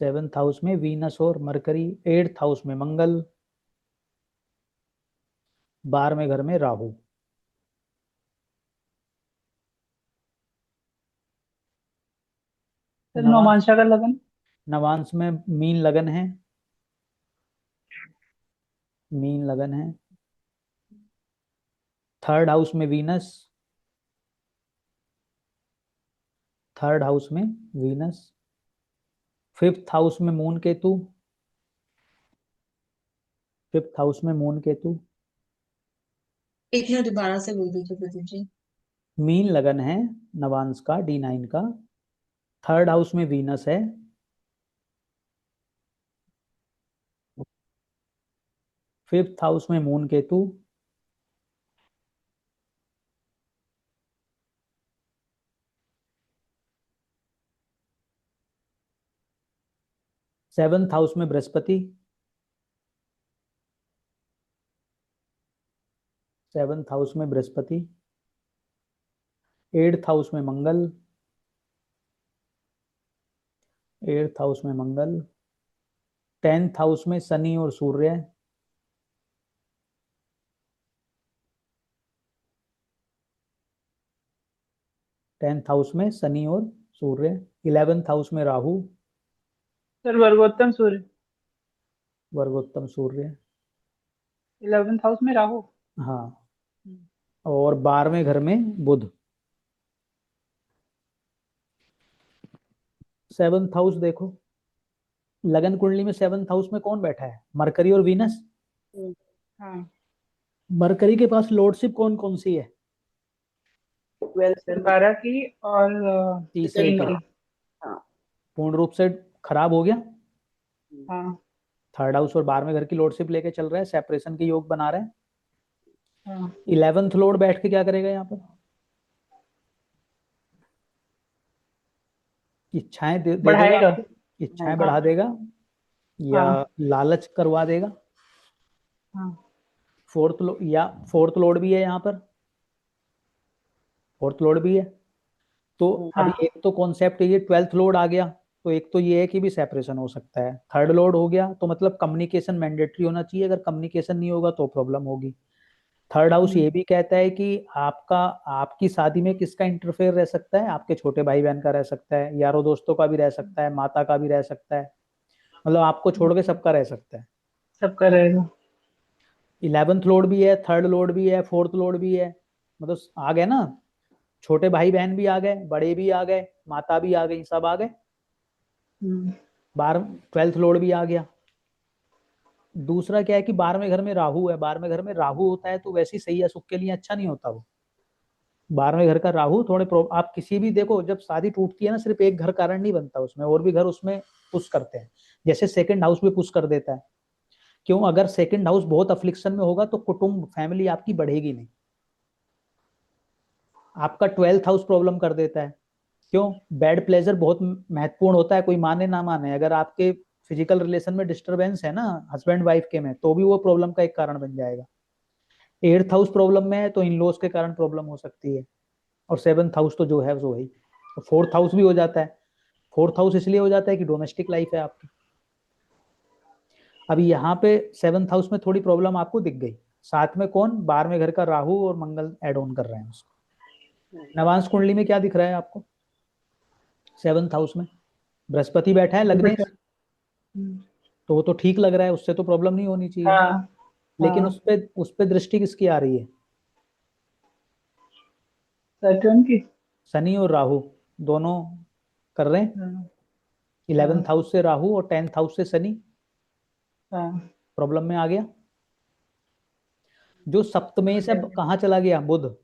7th हाउस में वीनस और मरकरी। 8th हाउस में मंगल। 12वें घर में राहु। सर नवांश नौमांशा का लगन। नवांश में मीन लगन है। मीन लगन है। 3rd हाउस में वीनस। थर्ड हाउस में वीनस, फिफ्थ हाउस में मून केतु, फिफ्थ हाउस में मून केतु। एक मिनट दोबारा से बोल दीजिए प्रदीप जी। मीन लगन है नवांश का, D9 का, थर्ड हाउस में वीनस है, फिफ्थ हाउस में मून केतु, सेवंथ हाउस में बृहस्पति, सेवंथ हाउस में बृहस्पति, एट्थ हाउस में मंगल, एट्थ हाउस में मंगल, टेंथ हाउस में शनि और सूर्य, टेंथ हाउस में शनि और सूर्य, इलेवेंथ हाउस में राहु, सर वर्गोत्तम सूर्य वर्गोत्तम सूर्य। 11th हाउस में राहु। हाँ, और 12वें घर में बुध। सेवंथ हाउस देखो, लगन कुंडली में सेवंथ हाउस में कौन बैठा है? मरकरी और वीनस। हाँ मरकरी के पास लॉर्डशिप कौन कौन सी है? 12 सर 12 की और तीसरे 3 की। की। हाँ पूर्ण रूप से खराब हो गया। हाँ थर्ड हाउस और 12वें घर की लॉर्डशिप लेके चल रहा है, सेपरेशन के योग बना रहा है। हाँ 11th लॉर्ड बैठ के क्या करेगा यहाँ पर? इच्छाएं दे देगा बढ़ाएगा। आपको, इच्छाएं हाँ। बढ़ा देगा या हाँ लालच करवा देगा। हाँ फोर्थ लॉर्ड भी है यहाँ पर, फोर्थ लॉर्ड भी है। तो अभी हाँ एक तो कॉन्सेप्ट ये 12th लॉर्ड आ गया, तो एक तो ये है कि भी सेपरेशन हो सकता है। थर्ड लॉर्ड हो गया तो मतलब कम्युनिकेशन मैंडेटरी होना चाहिए, अगर कम्युनिकेशन नहीं होगा तो प्रॉब्लम होगी। थर्ड हाउस ये भी कहता है कि आपका, आपकी शादी में किसका इंटरफेयर रह सकता है? आपके छोटे भाई बहन का रह सकता है, यारों दोस्तों का भी रह सकता है, माता का भी रह सकता है, मतलब आपको छोड़ के सबका रह सकता है। सबका रहेगा। 11th लॉर्ड भी है, थर्ड लॉर्ड भी है, फोर्थ लॉर्ड भी है, मतलब आ गए ना, छोटे भाई बहन भी आ गए, बड़े भी आ गए, माता भी आ गई, सब आ गए। 12th लॉर्ड भी आ गया। दूसरा क्या है कि 12वें घर में राहु है। 12वें घर में राहु होता है तो वैसे ही सही है, सुख के लिए अच्छा नहीं होता वो। 12वें घर का राहु थोड़े आप किसी भी देखो, जब शादी टूटती है ना, सिर्फ एक घर कारण नहीं बनता, उसमें और भी घर उसमें पुश करते हैं। जैसे सेकंड हाउस भी पुश कर देता है। क्यों? अगर सेकंड हाउस बहुत अफ्लिक्शन में होगा तो कुटुंब, फैमिली आपकी बढ़ेगी नहीं। आपका 12th हाउस प्रॉब्लम कर देता है। क्यों? बेड प्लेजर बहुत महत्वपूर्ण होता है, कोई माने ना माने, अगर आपके फिजिकल रिलेशन में डिस्टरबेंस है ना हस्बैंड वाइफ के में, तो भी वो प्रॉब्लम का एक कारण बन जाएगा। 8th हाउस प्रॉब्लम में है तो इन लॉज के कारण प्रॉब्लम हो सकती है। और 7th हाउस तो जो है वो वही। फोर्थ हाउस भी हो जाता है। फोर्थ हाउस इसलिए हो जाता है कि डोमेस्टिक लाइफ है आपकी। अभी यहाँ पे 7th हाउस में थोड़ी प्रॉब्लम आपको दिख गई। साथ में कौन? 12वें घर का राहु और मंगल एड ऑन कर रहे हैं उसको। नवांश कुंडली में क्या दिख रहा है आपको? 7th हाउस में बृहस्पति बैठा है लग्नेश, तो वो तो ठीक लग रहा है, उससे तो प्रॉब्लम नहीं होनी चाहिए। हाँ लेकिन हाँ उस पे दृष्टि किसकी आ रही है? सैटर्न की। शनि और राहु दोनों कर रहे हैं। हाँ 11th हाउस से राहु और 10th हाउस से शनि, हाँ प्रॉब्लम में आ गया। जो सप्तमेश है कहाँ चला गया? बुध।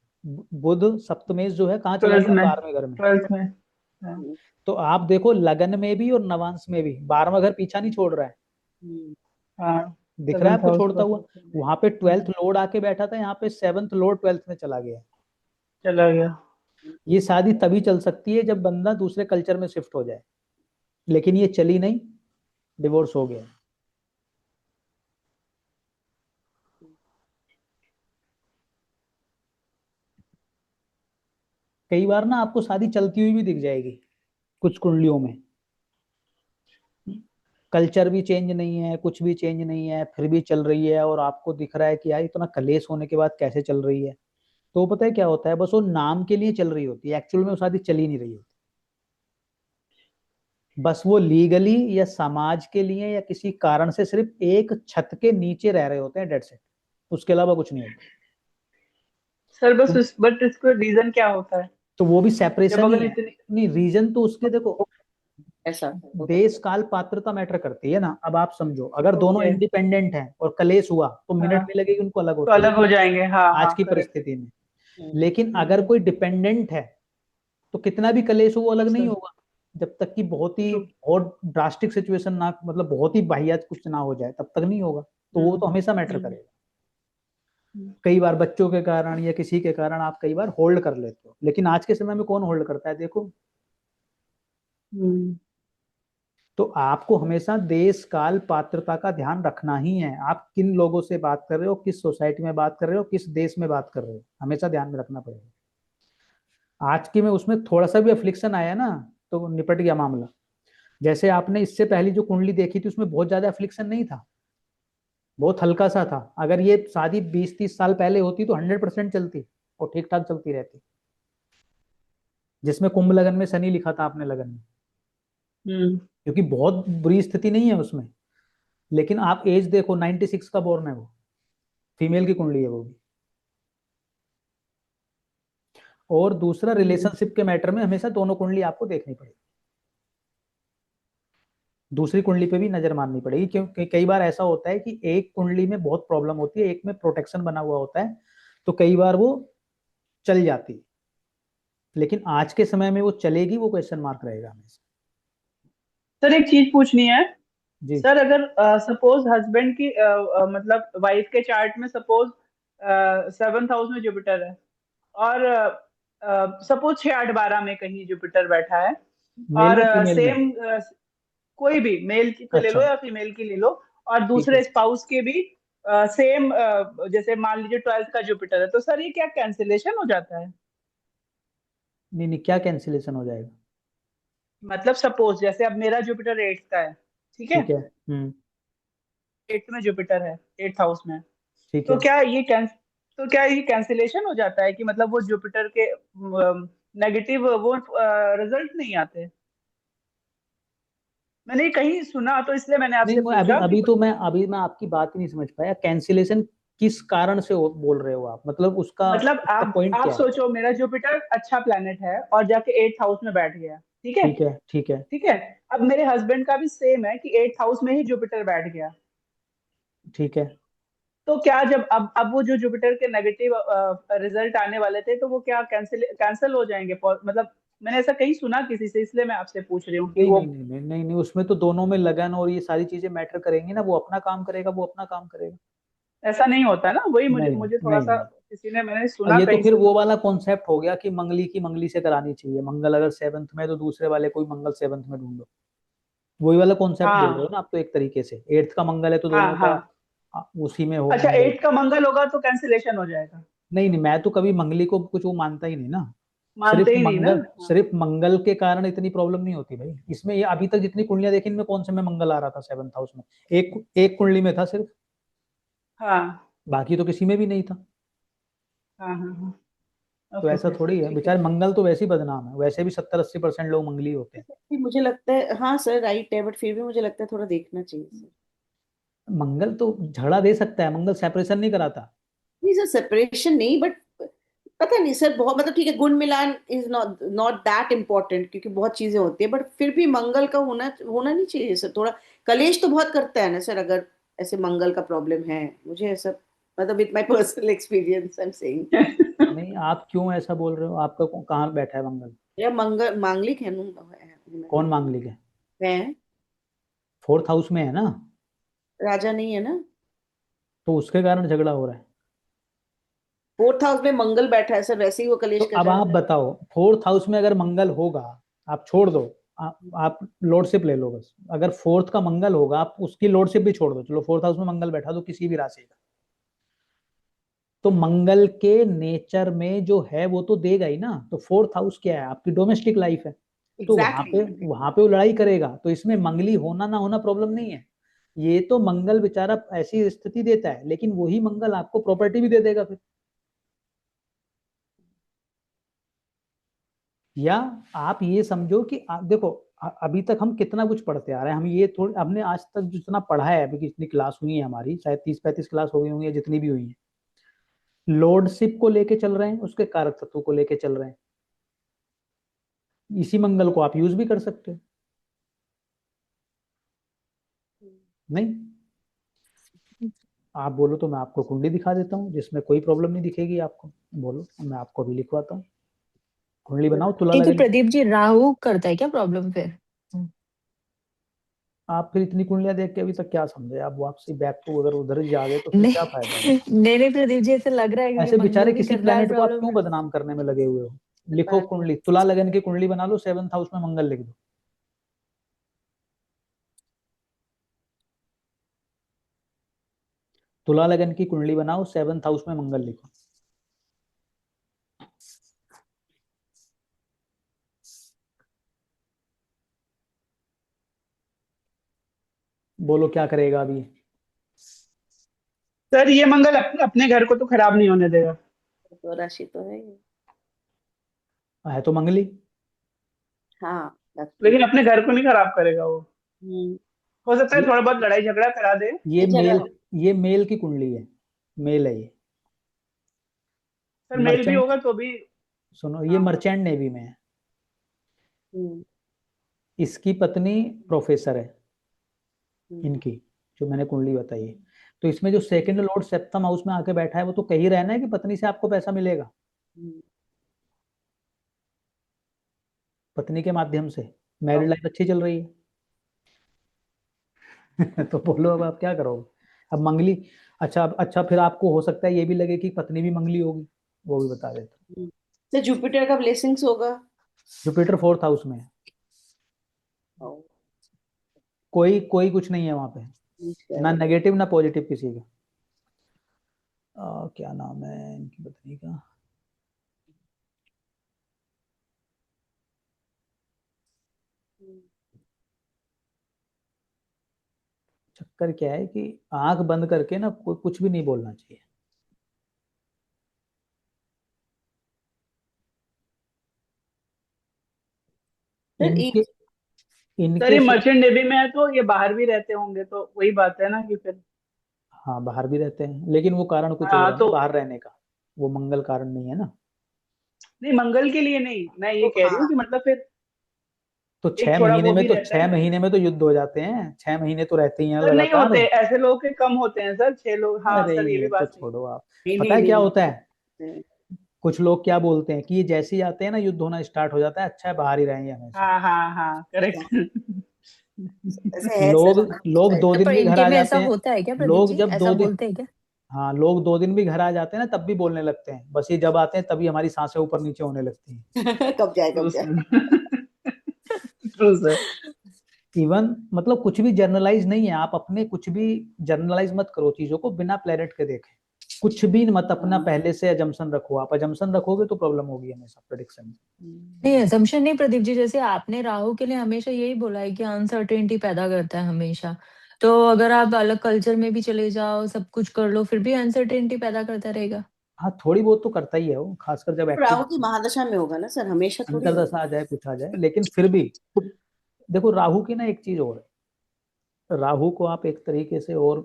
बुध सप्तमेश जो है कहाँ चला 12th गया? में 12वें घर में। 12th में। हाँ तो आप देखो लगन में भी और नवांश में भी 12वां घर पीछा नहीं छोड़ रहा है। हाँ दिख रहा है 7th आपको हाउस छोड़ता पर हुआ? वहां पे 12th लॉर्ड आके बैठा था, यहाँ पे 7th लॉर्ड 12th में चला गया। चला गया। ये शादी तभी चल सकती है जब बंदा दूसरे कल्चर में शिफ्ट हो जाए, लेकिन ये चली नहीं, डिवोर्स हो गया। कई बार ना आपको शादी चलती हुई भी दिख जाएगी कुछ कुंडलियों में। कल्चर भी चेंज नहीं है, कुछ भी चेंज नहीं है, फिर भी चल रही है, और आपको दिख रहा है कि यार इतना कलेश होने के बाद कैसे चल रही है। तो पता है क्या होता है? बस वो नाम के लिए चल रही होती है, एक्चुअल में वो शादी चल ही नहीं रही होती। बस वो लीगली या समाज के लिए या किसी कारण से सिर्फ एक छत के नीचे रह रहे होते हैं, डेट से, उसके अलावा कुछ नहीं होता। सर बस बट इसको रीजन क्या होता है? तो वो भी जब सेपरेशन ही अगर है। इतनी नहीं, रीजन तो उसके देखो, ऐसा देश काल पात्रता मैटर करती है ना। अब आप समझो, अगर दोनों ओके, इंडिपेंडेंट हैं और कलेश हुआ तो मिनट हाँ नहीं लगेगी उनको अलग तो होते हुए, अलग हो जाएंगे, हाँ आज हाँ की करेक्ट। परिस्थिति में। लेकिन अगर कोई डिपेंडेंट है तो कितना भी कलेश हो वो अलग नहीं होगा, जब तक कि ट्रू। बहुत ड्रास्टिक सिचुएशन ना, मतलब बहुत ही वाहियात कुछ ना हो जाए, तब तक नहीं होगा। तो वो तो हमेशा मैटर करेगा। कई बार बच्चों के कारण या किसी के कारण आप कई बार होल्ड कर लेते हो, लेकिन आज के समय में कौन होल्ड करता है, देखो। तो आपको हमेशा देश काल पात्रता का ध्यान रखना ही है। आप किन लोगों से बात कर रहे हो, किस सोसाइटी में बात कर रहे हो, किस देश में बात कर रहे हो, हमेशा ध्यान में रखना पड़ेगा। आज की में उसमें थोड़ा सा भी अफ्लिक्शन आया ना तो निपट गया मामला। जैसे आपने इससे पहली जो कुंडली देखी थी उसमें बहुत ज्यादा अफ्लिक्शन नहीं था, बहुत हल्का सा था। अगर ये शादी 20-30 साल पहले होती तो 100% चलती और ठीक ठाक चलती रहती, जिसमें कुंभ लगन में शनि लिखा था आपने लगन में, क्योंकि बहुत बुरी स्थिति नहीं है उसमें। लेकिन आप एज देखो, 96 का बोर्न है वो, फीमेल की कुंडली है वो भी। और दूसरा, रिलेशनशिप के मैटर में हमेशा दोनों कुंडली आपको देखनी पड़ेगी, दूसरी कुंडली पे भी नजर मारनी पड़ेगी, क्योंकि कई बार ऐसा होता है कि एक कुंडली में बहुत प्रॉब्लम होती है, एक में प्रोटेक्शन बना हुआ होता है, तो कई बार वो चल जाती है। लेकिन आज के समय में वो चलेगी, वो क्वेश्चन मार्क रहेगा हमेशा। सर एक चीज पूछनी है जी। सर, अगर सपोज हस्बैंड की मतलब वाइफ के चार्ट में सपोज 7th हाउस में जुपिटर है, और सपोज 6 8 12 में कहीं जुपिटर बैठा है, मेल और में फीमेल में? सेम कोई भी मेल की ले लो अच्छा, या फीमेल की ले लो, और ठीक है। दूसरे स्पाउस के भी सेम, जैसे मान लीजिए 12th का जुपिटर है, तो सर ये क्या कैंसिलेशन हो जाता है? नहीं नहीं, क्या कैंसिलेशन हो जाएगा? मतलब सपोज जैसे अब मेरा जुपिटर 8th का है, ठीक है, ठीक है। 8th में जुपिटर है, 8th हाउस में, ठीक तो है। क्या ये कैंसिलेशन हो जाता है कि मतलब वो जुपिटर के नेगेटिव वो रिजल्ट नहीं आते? मैंने ये कहीं सुना तो इसलिए मैंने नहीं, आपसे अभी पूछा कि अभी मैं आपकी बात ही नहीं समझ पाया। कैंसिलेशन किस कारण से बोल रहे हो आप, मतलब उसका मतलब उसका पॉइंट आप क्या है? सोचो मेरा जुपिटर अच्छा प्लेनेट है और जाके 8th हाउस में बैठ गया, ठीक है, ठीक है। ठीक है। ठीक है। अब मेरे हस्बैंड का भी सेम है कि 8th हाउस में ही जुपिटर बैठ गया, ठीक है। तो क्या जब अब वो जो जुपिटर के नेगेटिव रिजल्ट आने वाले थे, तो वो क्या कैंसिल कैंसिल हो जाएंगे? मतलब मैंने ऐसा कहीं सुना किसी से, इसलिए मैं आपसे पूछ रही हूँ कि नहीं वो नहीं नहीं नहीं नहीं नहीं, उसमें तो दोनों में लगन और ये सारी चीजें मैटर करेंगी ना। वो अपना काम करेगा, वो अपना काम करेगा। ऐसा नहीं होता ना, वही मुझे नहीं मुझे थोड़ा नहीं सा नहीं। किसी ने, मैंने और सुना ये तो कहीं फिर से वो तो। वाला कॉन्सेप्ट हो गया कि मंगली की मंगली से करानी चाहिए। मंगल अगर 7th में तो दूसरे वाले कोई मंगल 7th में ढूंढो। वही वाला कॉन्सेप्ट बोल रहे हो हाँ ना आप तो, एक तरीके से 8th का मंगल है तो हाँ दोनों का हाँ। उसी में हो अच्छा, मंगल। 8th का मंगल होगा तो कैंसिलेशन हो जाएगा? नहीं नहीं, मैं तो कभी मंगली को कुछ वो मानता ही नहीं ना। मानते ही नहीं ना, हाँ। सिर्फ मंगल के कारण इतनी प्रॉब्लम नहीं होती भाई इसमें। ये अभी तक जितनी कुंडलियां देखी इनमें कौन से में मंगल आ रहा था 7th हाउस में? एक एक कुंडली में था सिर्फ, हाँ बाकी तो किसी में भी नहीं था। हाँ हाँ हाँ। तो ओके ऐसा ओके, थोड़ी है, ठीक है। बेचारे मंगल तो वैसे ही बदनाम है, वैसे भी 70-80% लोग मंगली होते हैं। फिर मुझे लगता है, हाँ सर राइट है, बट फिर भी मुझे लगता है थोड़ा देखना चाहिए सर। मंगल तो झगड़ा दे सकता है, मंगल सेपरेशन नहीं कराता। नहीं सर, सेपरेशन नहीं, बट पता नहीं सर, बहुत मतलब ठीक है, गुण मिलान is not not that important, क्योंकि बहुत चीजें होती है, बट फिर भी मंगल का होना होना नहीं चाहिए सर। थोड़ा कलेश तो बहुत करता है ना सर, अगर ऐसे मंगल का प्रॉब्लम है, मुझे ऐसा, मतलब with my personal experience I am saying. नहीं, आप क्यों ऐसा बोल रहे हो? आपका कहाँ बैठा है मंगल? या मंगल मांगलिक है कौन मांगलिक है? है, 4th हाउस में है ना, राजा नहीं है ना। तो उसके कारण झगड़ा हो रहा है। 4th हाउस में मंगल बैठा है सर, वैसे ही वो तो कलेश कर अब आप जाता है। बताओ, 4th हाउस में अगर मंगल होगा, आप छोड़ दो। आप लॉर्डशिप ले लो बस। अगर 4th का मंगल होगा, आप उसकी लॉर्डशिप भी छोड़ दो। चलो 4th हाउस में मंगल बैठा तो किसी भी राशि का, तो मंगल के नेचर में जो है वो तो देगा ही ना। तो 4th हाउस क्या है? आपकी डोमेस्टिक लाइफ है। तो एग्जैक्टली। वहां पे वो लड़ाई करेगा, तो इसमें मंगली होना ना होना प्रॉब्लम नहीं है। ये तो मंगल बेचारा ऐसी स्थिति देता है, लेकिन वही मंगल आपको प्रॉपर्टी भी दे देगा फिर। या आप ये समझो कि देखो, अभी तक हम कितना कुछ पढ़ते आ रहे हैं। हम ये थोड़ी, हमने आज तक जितना पढ़ा है, अभी कितनी क्लास हुई है हमारी, शायद 30-35 क्लास हो गई होंगी, या जितनी भी हुई है, लॉर्डशिप को लेके चल रहे हैं, उसके कारक तत्व को लेके चल रहे हैं। इसी मंगल को आप यूज भी कर सकते हो, नहीं? आप बोलो तो मैं आपको कुंडली दिखा देता हूँ जिसमें कोई प्रॉब्लम नहीं दिखेगी आपको। बोलो, मैं आपको अभी लिखवाता हूँ। कुंडली बनाओ तुला नहीं तो लगन। प्रदीप जी राहु करता है क्या प्रॉब्लम फिर? आप फिर इतनी कुंडलियां देख के अभी तक क्या समझे? आप वापसी बैक टू अगर उधर ही जा गए तो फिर क्या फायदा है? नहीं नहीं नहीं प्रदीप जी, ऐसा लग रहा है कि ऐसे मंगल बेचारे भी किसी कर रहा है प्लेनेट को आप प्रॉब्लम। क्यों बदनाम करने में लगे हुए हो? लिखो कुंडली, तुला लगन की कुंडली बना लो, 7th हाउस में मंगल लिख दो। तुला लगन की कुंडली बनाओ, 7th हाउस में मंगल लिखो। बोलो क्या करेगा अभी? सर ये मंगल अपने घर को तो खराब नहीं होने देगा। तो राशि तो है ये। है तो मंगली। हाँ लेकिन अपने घर को नहीं खराब करेगा वो। हम्म, हो सकता है ये थोड़ा बहुत लड़ाई झगड़ा करा दे। ये जगह मेल ये मेल की कुंडली है, मेल है ये। सर मेल भी मर्चेंट, होगा तो भी। सुनो, ये हाँ मर्चेंट नेवी में है। हम्म, इसकी पत्नी प्रोफेसर है, हम्म, इनकी जो मैंने कुंडली बताई है। तो इसमें जो सेकंड लॉर्ड सप्तम हाउस में आके बैठा है वो तो कह ही रहना है कि पत्नी से आपको पैसा मिलेगा, हम्म, पत्नी के माध्यम से मैरिड लाइफ अच्छी चल रही है। तो बोलो अब आप क्या करोगे? अब मंगली, अच्छा फिर आपको हो सकता है ये भी लगे कि पत्नी भी मंगली होगी, वो भी बता देता हूँ। हम्म। तो जुपिटर का ब्लेसिंग्स होगा। जुपिटर 4th हाउस में है, ओ, कोई कोई कुछ नहीं है वहां पे, ना नेगेटिव ना पॉजिटिव किसी का। क्या नाम है इनकी पत्नी का? चक्कर क्या है कि आंख बंद करके ना कोई कुछ भी नहीं बोलना चाहिए। सर इनके एक सर इनके ये से, मर्चेंट नेवी में है तो ये बाहर भी रहते होंगे तो वही बात है ना कि फिर। हाँ बाहर भी रहते हैं लेकिन वो कारण कुछ और हाँ है ना तो बाहर रहने का, वो मंगल कारण नहीं है ना। नहीं मंगल के लिए नहीं, मैं ये तो कह रही हूँ हाँ कि मतलब फिर तो एक छह थोड़ा महीने वो में भी तो रहता है छह ना। महीने में तो युद्ध हो जाते हैं, 6 महीने तो रहते ही हैं सर नहीं लगातार। होते ऐसे लोगों के, कम होते हैं सर 6 लोग। हाँ अरे सर ये भी ये तो बात सही है। छोड़ो आप। नहीं पता नहीं है क्या नहीं होता है? नहीं। कुछ लोग क्या बोलते हैं कि ये जैसे ही आते हैं ना युद्ध होना स्टार्ट हो जाता है, अच्छा है बाहर ही रहेंगे हमेशा। हाँ हाँ हाँ करेक्ट। ऐसे है सर लोग हमारे लोग साइड। दो तो दिन पर भी घर इनके आ में ऐसा जाते हैं। होता है क्या प्रदीप लोग जी, जब ऐसा 2 दिन, बोलते हैं क्या? हाँ लोग 2 दिन भी घर आ जाते हैं ना तब भी बोलने लगते हैं, बस ये जब आते हैं तभी हमारी सांसें ऊपर नीचे होने लगती हैं। कब जाए ट्रू कब जाए। सर। True sir. इवन मतलब कुछ भी जर्नलाइज नहीं है, आप अपने कुछ भी जर्नलाइज मत करो चीजों को बिना प्लेनेट के देखे, कुछ भी मत अपना पहले से अजम्पशन रखो। आप अजम्पशन रखोगे तो प्रॉब्लम होगी हमेशा प्रेडिक्शन में। नहीं असम्पशन नहीं प्रदीप जी, जैसे आपने राहु के लिए हमेशा यही बोला है कि अनसर्टेनिटी पैदा करता है हमेशा। तो अगर आप अलग कल्चर में भी चले जाओ, सब कुछ कर लो, फिर भी अनसर्टेनिटी पैदा करता रहेगा। हाँ थोड़ी बहुत तो करता ही है वो, खासकर जब राहु एक्टिव की महादशा में होगा ना सर, हमेशा थोड़ी होगा। अंतरदशा आ जाए कुछ आ जाए, लेकिन फिर भी देखो राहु की ना एक चीज और है, राहु को आप एक तरीके से और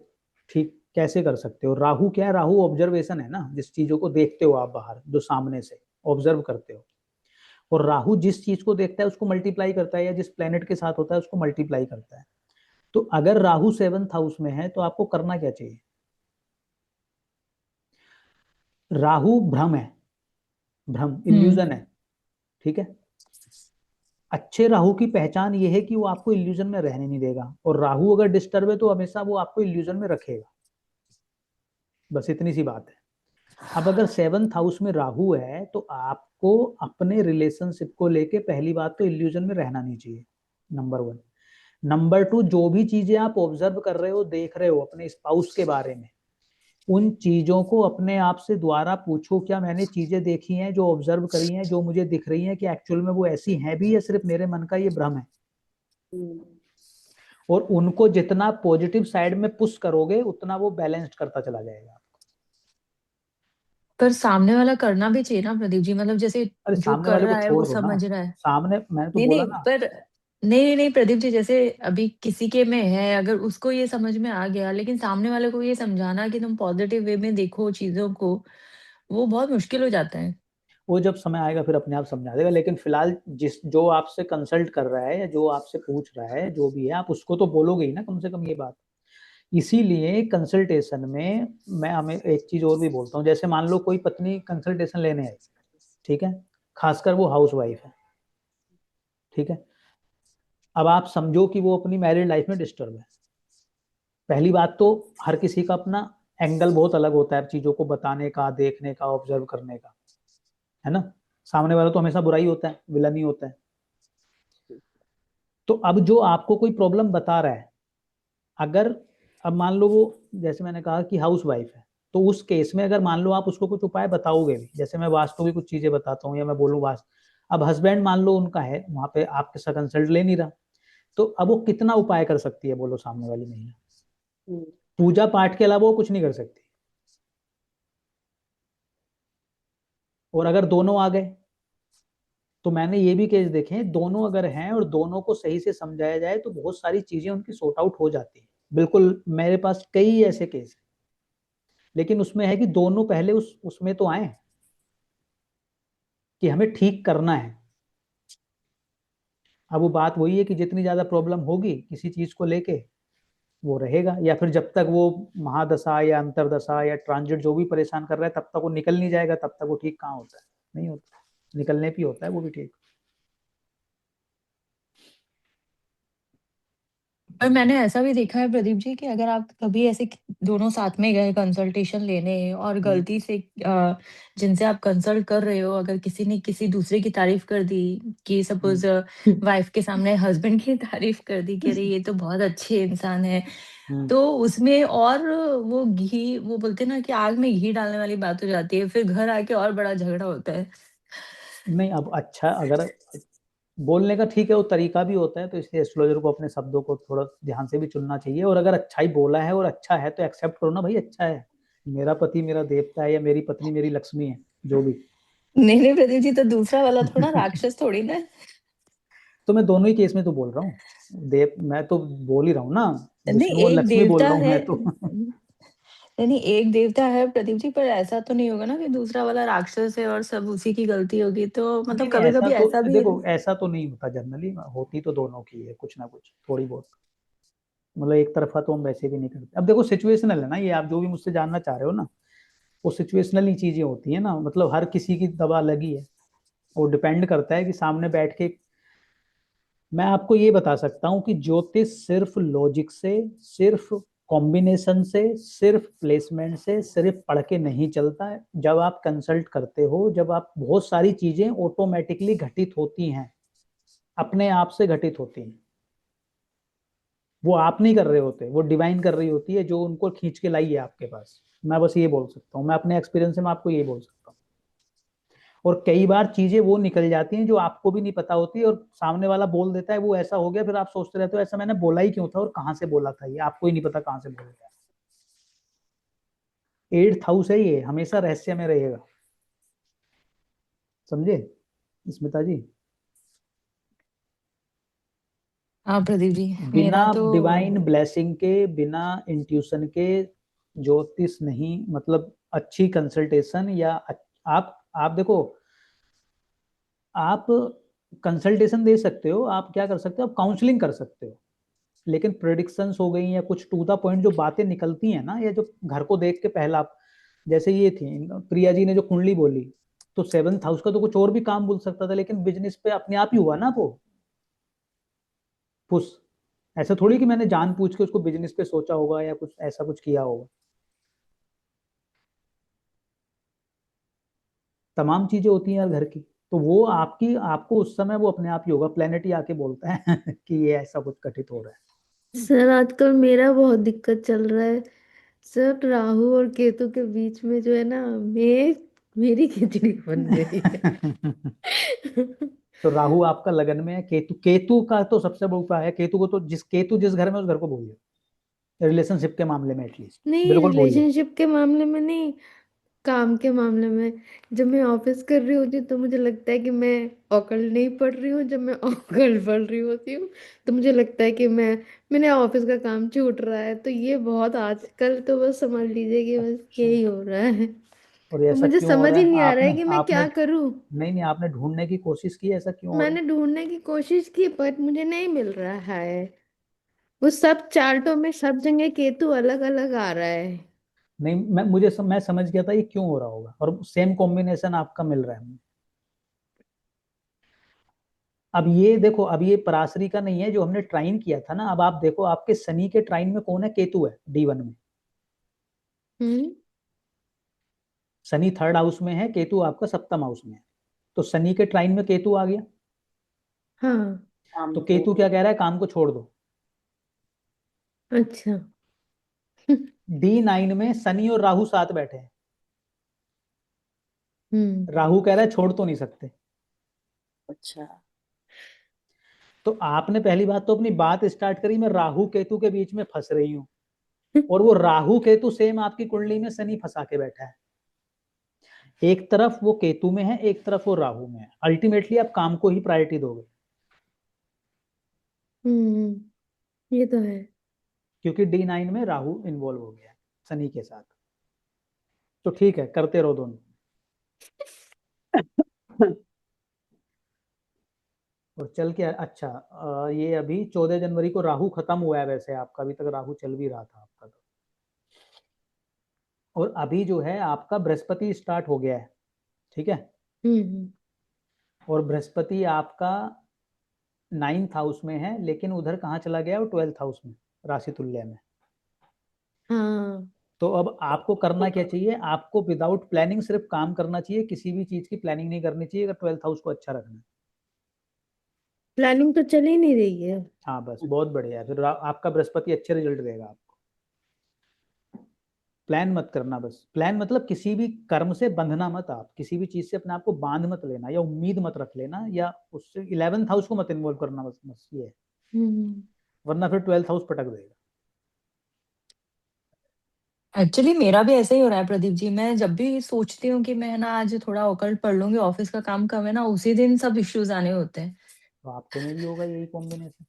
ठीक कैसे कर सकते हो? राहु क्या है? राहु ऑब्जर्वेशन है ना, जिस चीजों को देखते हो आप बाहर जो सामने से ऑब्जर्व करते हो, और राहु जिस चीज को देखता है उसको मल्टीप्लाई करता है, या जिस प्लेनेट के साथ होता है उसको मल्टीप्लाई करता है। तो अगर राहु 7th हाउस में है तो आपको करना क्या चाहिए? राहु भ्रम है, भ्रम इल्यूजन है, ठीक है? अच्छे राहु की पहचान ये है कि वो आपको इल्यूजन में रहने नहीं देगा, और राहु अगर डिस्टर्ब है तो हमेशा वो आपको इल्यूजन में रखेगा, बस इतनी सी बात है। अब अगर 7th हाउस में राहु है तो आपको अपने रिलेशनशिप को लेके पहली बात तो इल्यूजन में रहना नहीं चाहिए, नंबर 1। नंबर 2, जो भी चीजें आप ऑब्जर्व कर रहे हो देख रहे हो अपने स्पाउस के बारे में, उन चीजों को अपने आप से दोबारा पूछो, क्या मैंने चीजें देखी हैं जो ऑब्जर्व करी हैं जो मुझे दिख रही हैं कि एक्चुअल में वो ऐसी हैं भी या सिर्फ मेरे मन का ये भ्रम है? हम्म, और उनको जितना पॉजिटिव साइड में पुश करोगे उतना वो बैलेंस्ड करता चला जाएगा। पर सामने वाला करना भी चाहिए ना प्रदीप जी, मतलब जैसे अरे जो सामने कर वाले को रहा है वो छोड़ दो ना, समझ रहा है। सामने मैंने तो नहीं बोला नहीं ना। पर नहीं नहीं प्रदीप जी, जैसे अभी किसी के में है, अगर उसको ये समझ में आ गया, लेकिन सामने वाले को ये समझाना कि तुम पॉजिटिव वे में देखो चीजों को, वो बहुत मुश्किल हो जाता है। वो जब समय आएगा फिर अपने आप समझा देगा। लेकिन फिलहाल जो आपसे कंसल्ट कर रहा है या जो आपसे पूछ रहा है जो भी है, आप उसको तो बोलोगे ही ना कम से कम ये बात। इसीलिए कंसल्टेशन में मैं हमें एक चीज और भी बोलता हूँ, जैसे मान लो कोई पत्नी कंसल्टेशन लेने आई, ठीक है, खासकर वो हाउस वाइफ है, ठीक है, अब आप समझो कि वो अपनी मैरिड लाइफ में डिस्टर्ब है। पहली बात तो हर किसी का अपना एंगल बहुत अलग होता है चीजों को बताने का, देखने का, ऑब्जर्व करने का, है ना। सामने वाला तो हमेशा बुरा ही होता है, विलन ही होता है। तो अब जो आपको कोई प्रॉब्लम बता रहा है, अगर अब मान लो वो, जैसे मैंने कहा कि हाउस वाइफ है, तो उस केस में अगर मान लो आप उसको कुछ उपाय बताओगे भी, जैसे मैं वास्तु की कुछ चीजें बताता हूँ या मैं बोलूँ वास्तु, अब हस्बैंड मान लो उनका है वहां पे आपके साथ कंसल्ट ले नहीं रहा, तो अब वो कितना उपाय कर सकती है बोलो सामने वाली महिला? पूजा पाठ के अलावा वो कुछ नहीं कर सकती। और अगर दोनों आ गए, तो मैंने ये भी केस देखे हैं, दोनों अगर हैं और दोनों को सही से समझाया जाए तो बहुत सारी चीजें उनकी सॉर्ट आउट हो जाती है। बिल्कुल मेरे पास कई ऐसे केस हैं, लेकिन उसमें है कि दोनों पहले उसमें तो आए कि हमें ठीक करना है। अब वो बात वही है कि जितनी ज्यादा प्रॉब्लम होगी किसी चीज को लेके, वो रहेगा, या फिर जब तक वो महादशा या अंतरदशा या ट्रांजिट जो भी परेशान कर रहा है तब तक वो निकल नहीं जाएगा, तब तक वो ठीक कहाँ होता है, नहीं होता, निकलने पे होता है वो भी ठीक। पर मैंने ऐसा भी देखा है प्रदीप जी कि अगर आप कभी ऐसे दोनों साथ में गए कंसल्टेशन लेने और गलती से जिनसे आप कंसल्ट कर रहे हो, अगर किसी ने किसी दूसरे की तारीफ कर दी, कि सपोज वाइफ के सामने हस्बैंड की तारीफ कर दी कि अरे ये तो बहुत अच्छे इंसान है, तो उसमें और वो घी, वो बोलते हैं ना कि आग में घी डालने वाली बात हो जाती है, फिर घर आके और बड़ा झगड़ा होता है। नहीं, अब अच्छा, अगर बोलने का ठीक है वो तरीका भी होता है, तो इसलिए एस्ट्रोलॉजर को अपने शब्दों को थोड़ा ध्यान से भी चुनना चाहिए। और अगर अच्छा ही बोला है और अच्छा है तो एक्सेप्ट करो ना भाई, अच्छा है, मेरा पति मेरा देवता है या मेरी पत्नी मेरी लक्ष्मी है, जो भी। नहीं नहीं प्रदीप जी, तो दूसरा वाला थोड़ा राक्षस थोड़ी ना है। तो मैं दोनों ही केस में तो बोल रहा हूँ, देव मैं तो बोल ही रहा हूँ ना, नहीं विष्णु और एक लक्ष्मी बोल देवता रहा हूँ है। मैं तो। नहीं नहीं एक देवता है प्रदीप जी, पर ऐसा तो नहीं होगा ना कि दूसरा वाला राक्षस है और सब उसी की गलती होगी, तो नहीं मतलब नहीं, कभी ऐसा कभी तो ऐसा भी है। देखो, ऐसा तो नहीं होता जनरली, होती तो दोनों की है कुछ ना कुछ थोड़ी बहुत, मतलब एक तरफा तो हम वैसे भी नहीं करते। अब देखो सिचुएशनल है ना ये, आप जो भी मुझसे जानना चाह रहे हो ना, वो सिचुएशनल ही चीजें होती है ना, मतलब हर किसी की दवा लगी है, वो डिपेंड करता है कि सामने बैठ के। मैं आपको ये बता सकता हूँ कि ज्योतिष सिर्फ लॉजिक से, सिर्फ कॉम्बिनेशन से, सिर्फ प्लेसमेंट से, सिर्फ पढ़ के नहीं चलता है। जब आप कंसल्ट करते हो, जब आप, बहुत सारी चीजें ऑटोमेटिकली घटित होती हैं, अपने आप से घटित होती हैं, वो आप नहीं कर रहे होते, वो डिवाइन कर रही होती है जो उनको खींच के लाई है आपके पास। मैं बस ये बोल सकता हूँ, मैं अपने एक्सपीरियंस से मैं आपको ये बोल सकता हूँ। और कई बार चीजें वो निकल जाती हैं जो आपको भी नहीं पता होती, और सामने वाला बोल देता है वो ऐसा हो गया, फिर आप सोचते रहते हो ऐसा मैंने बोला ही क्यों था और कहाँ से बोला था, ये आपको ही नहीं पता कहाँ से बोल गया। 8th हाउस है ये, हमेशा रहस्य में रहेगा, समझे स्मिता जी। हाँ प्रदीप जी, बिना मेरा तो डिवाइन ब्लेसिंग के, बिना इंट्यूशन के ज्योतिष नहीं, मतलब अच्छी कंसल्टेशन या आप देखो, आप कंसल्टेशन दे सकते हो, आप क्या कर सकते हो, आप काउंसलिंग कर सकते हो, लेकिन प्रेडिक्शंस हो गई या कुछ टू द पॉइंट जो बातें निकलती हैं ना, या जो घर को देख के पहला, जैसे ये थी प्रिया जी ने जो कुंडली बोली, तो 7th हाउस का तो कुछ और भी काम बोल सकता था, लेकिन बिजनेस पे अपने आप ही हुआ ना वो पुश। ऐसा थोड़ी कि मैंने जान पूछ के उसको बिजनेस पे सोचा होगा या कुछ ऐसा कुछ किया होगा। तमाम चीजें होती हैं यार घर की, तो वो आपकी, आपको उस समय वो अपने आप ही होगा, प्लेनेट ही आके बोलता है कि ये ऐसा कुछ घटित हो रहा है। सर आजकल मेरा बहुत दिक्कत चल रहा है सर, राहु और केतु के बीच में जो है ना, मेरी खिचड़ी बन गई है। तो राहु आपका लगन में है, केतु, केतु का तो सबसे बड़ा उपाय है, केतु को तो केतु जिस घर में उस घर को भूलिए, रिलेशनशिप के मामले में एटलीस्ट नहीं, बिल्कुल भूलिए। रिलेशनशिप के मामले में नहीं, काम के मामले में। जब मैं ऑफिस कर रही होती हूँ तो मुझे लगता है कि मैं औकल नहीं पढ़ रही हूँ, जब मैं औकल पढ़ रही होती हूँ तो मुझे लगता है कि मैंने ऑफिस का काम छूट रहा है। तो ये बहुत आजकल तो बस समझ लीजिए कि बस अच्छा, यही हो रहा है। और ये ऐसा मुझे क्यों हो समझ रहा ही है? नहीं आ रहा आपने है कि मैं आपने क्या करूं। नहीं आपने ढूंढने की कोशिश की, ऐसा क्यों हो रहा मैंने है? ढूंढने की कोशिश की पर मुझे नहीं मिल रहा है। वो सब चार्टों में सब जगह केतु अलग अलग आ रहा है। नहीं, मैं समझ गया था ये क्यों हो रहा होगा, और सेम कॉम्बिनेशन आपका मिल रहा है। अब ये देखो, अब ये पराशरी का नहीं है जो हमने ट्राइन किया था ना। अब आप देखो आपके शनि के ट्राइन में कौन है? केतु है D1 में। हम्म। शनि थर्ड हाउस में है, केतु आपका सप्तम हाउस में है। तो शनि के ट्राइन में केतु आ गया। हाँ। तो केतु क्या कह रहा है? काम को छोड़ दो। अच्छा। D9 में शनि और राहु साथ बैठे हैं। राहु कह रहा है छोड़ तो नहीं सकते। अच्छा। तो आपने पहली बात तो अपनी बात स्टार्ट करी, मैं राहु केतु के बीच में फंस रही हूँ, और वो राहु केतु सेम आपकी कुंडली में शनि फंसा के बैठा है। एक तरफ वो केतु में है, एक तरफ वो राहु में है। अल्टीमेटली आप काम को ही प्रायोरिटी दोगे, ये तो है। क्योंकि D9 में राहु इन्वॉल्व हो गया है शनि के साथ। तो ठीक है, करते रहो दोनों। और चल के अच्छा, ये अभी 14 जनवरी को राहु खत्म हुआ है। वैसे आपका अभी तक राहु चल भी रहा था आपका तो। और अभी जो है आपका बृहस्पति स्टार्ट हो गया है, ठीक है। और बृहस्पति आपका 9th हाउस में है, लेकिन उधर कहाँ चला गया? वो 12th हाउस में, राशि तुल्य में। हाँ। तो अब आपको करना क्या चाहिए? आपको विदाउट प्लानिंग सिर्फ काम करना चाहिए, किसी भी चीज की प्लानिंग नहीं करनी चाहिए अगर 12th हाउस को अच्छा रखना है। प्लानिंग तो चल ही नहीं रही है। हाँ बस, बहुत बढ़िया है। फिर आपका बृहस्पति अच्छे रिजल्ट देगा आपको। प्लान मत करना, बस प्लान मतलब किसी भी कर्म से बंधना मत। आप किसी भी चीज से अपने आप को बांध मत लेना, या उम्मीद मत रख लेना, या उससे 11th हाउस को मत इन्वॉल्व करना, बस ये है। वरना फिर 12th हाउस पटक देगा। एक्चुअली मेरा भी ऐसा ही हो रहा है प्रदीप जी। मैं जब भी सोचती हूँ कि मैं ना आज थोड़ा ऑकल्ट पढ़ लूंगी, ऑफिस का काम कम है ना, उसी दिन सब इश्यूज आने होते हैं। तो आपके में भी होगा यही कॉम्बिनेशन।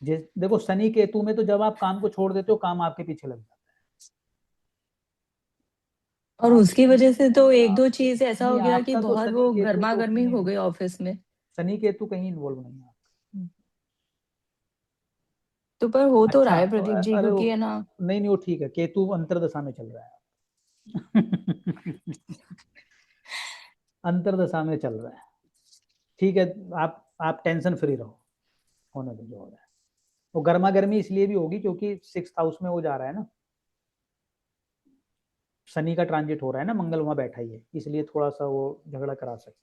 जिस देखो शनि केतु में तो जब आप काम को छोड़ देते हो, काम आपके पीछे लग जाता और है। आप उसकी वजह से तो एक दो चीज ऐसा नहीं, हो गया कि आपका तो बहुत शनि वो केतु गर्मा तो गर्मी नहीं, हो गई ऑफिस में। शनि केतु कहीं इन्वॉल्व नहीं है। तो पर हो तो रहा अच्छा है प्रदीप जी, अरे क्योंकि है ना। नहीं वो ठीक है, केतु अंतरदशा में चल रहा है। अंतरदशा में चल रहा है, ठीक है। आप टेंशन फ्री रहो, होने दो जो हो रहा है। वो गर्मा गर्मी इसलिए भी होगी क्योंकि 6th हाउस में वो जा रहा है ना, शनि का ट्रांजिट हो रहा है ना, मंगल वहां बैठा ही है, इसलिए थोड़ा सा वो झगड़ा करा सकता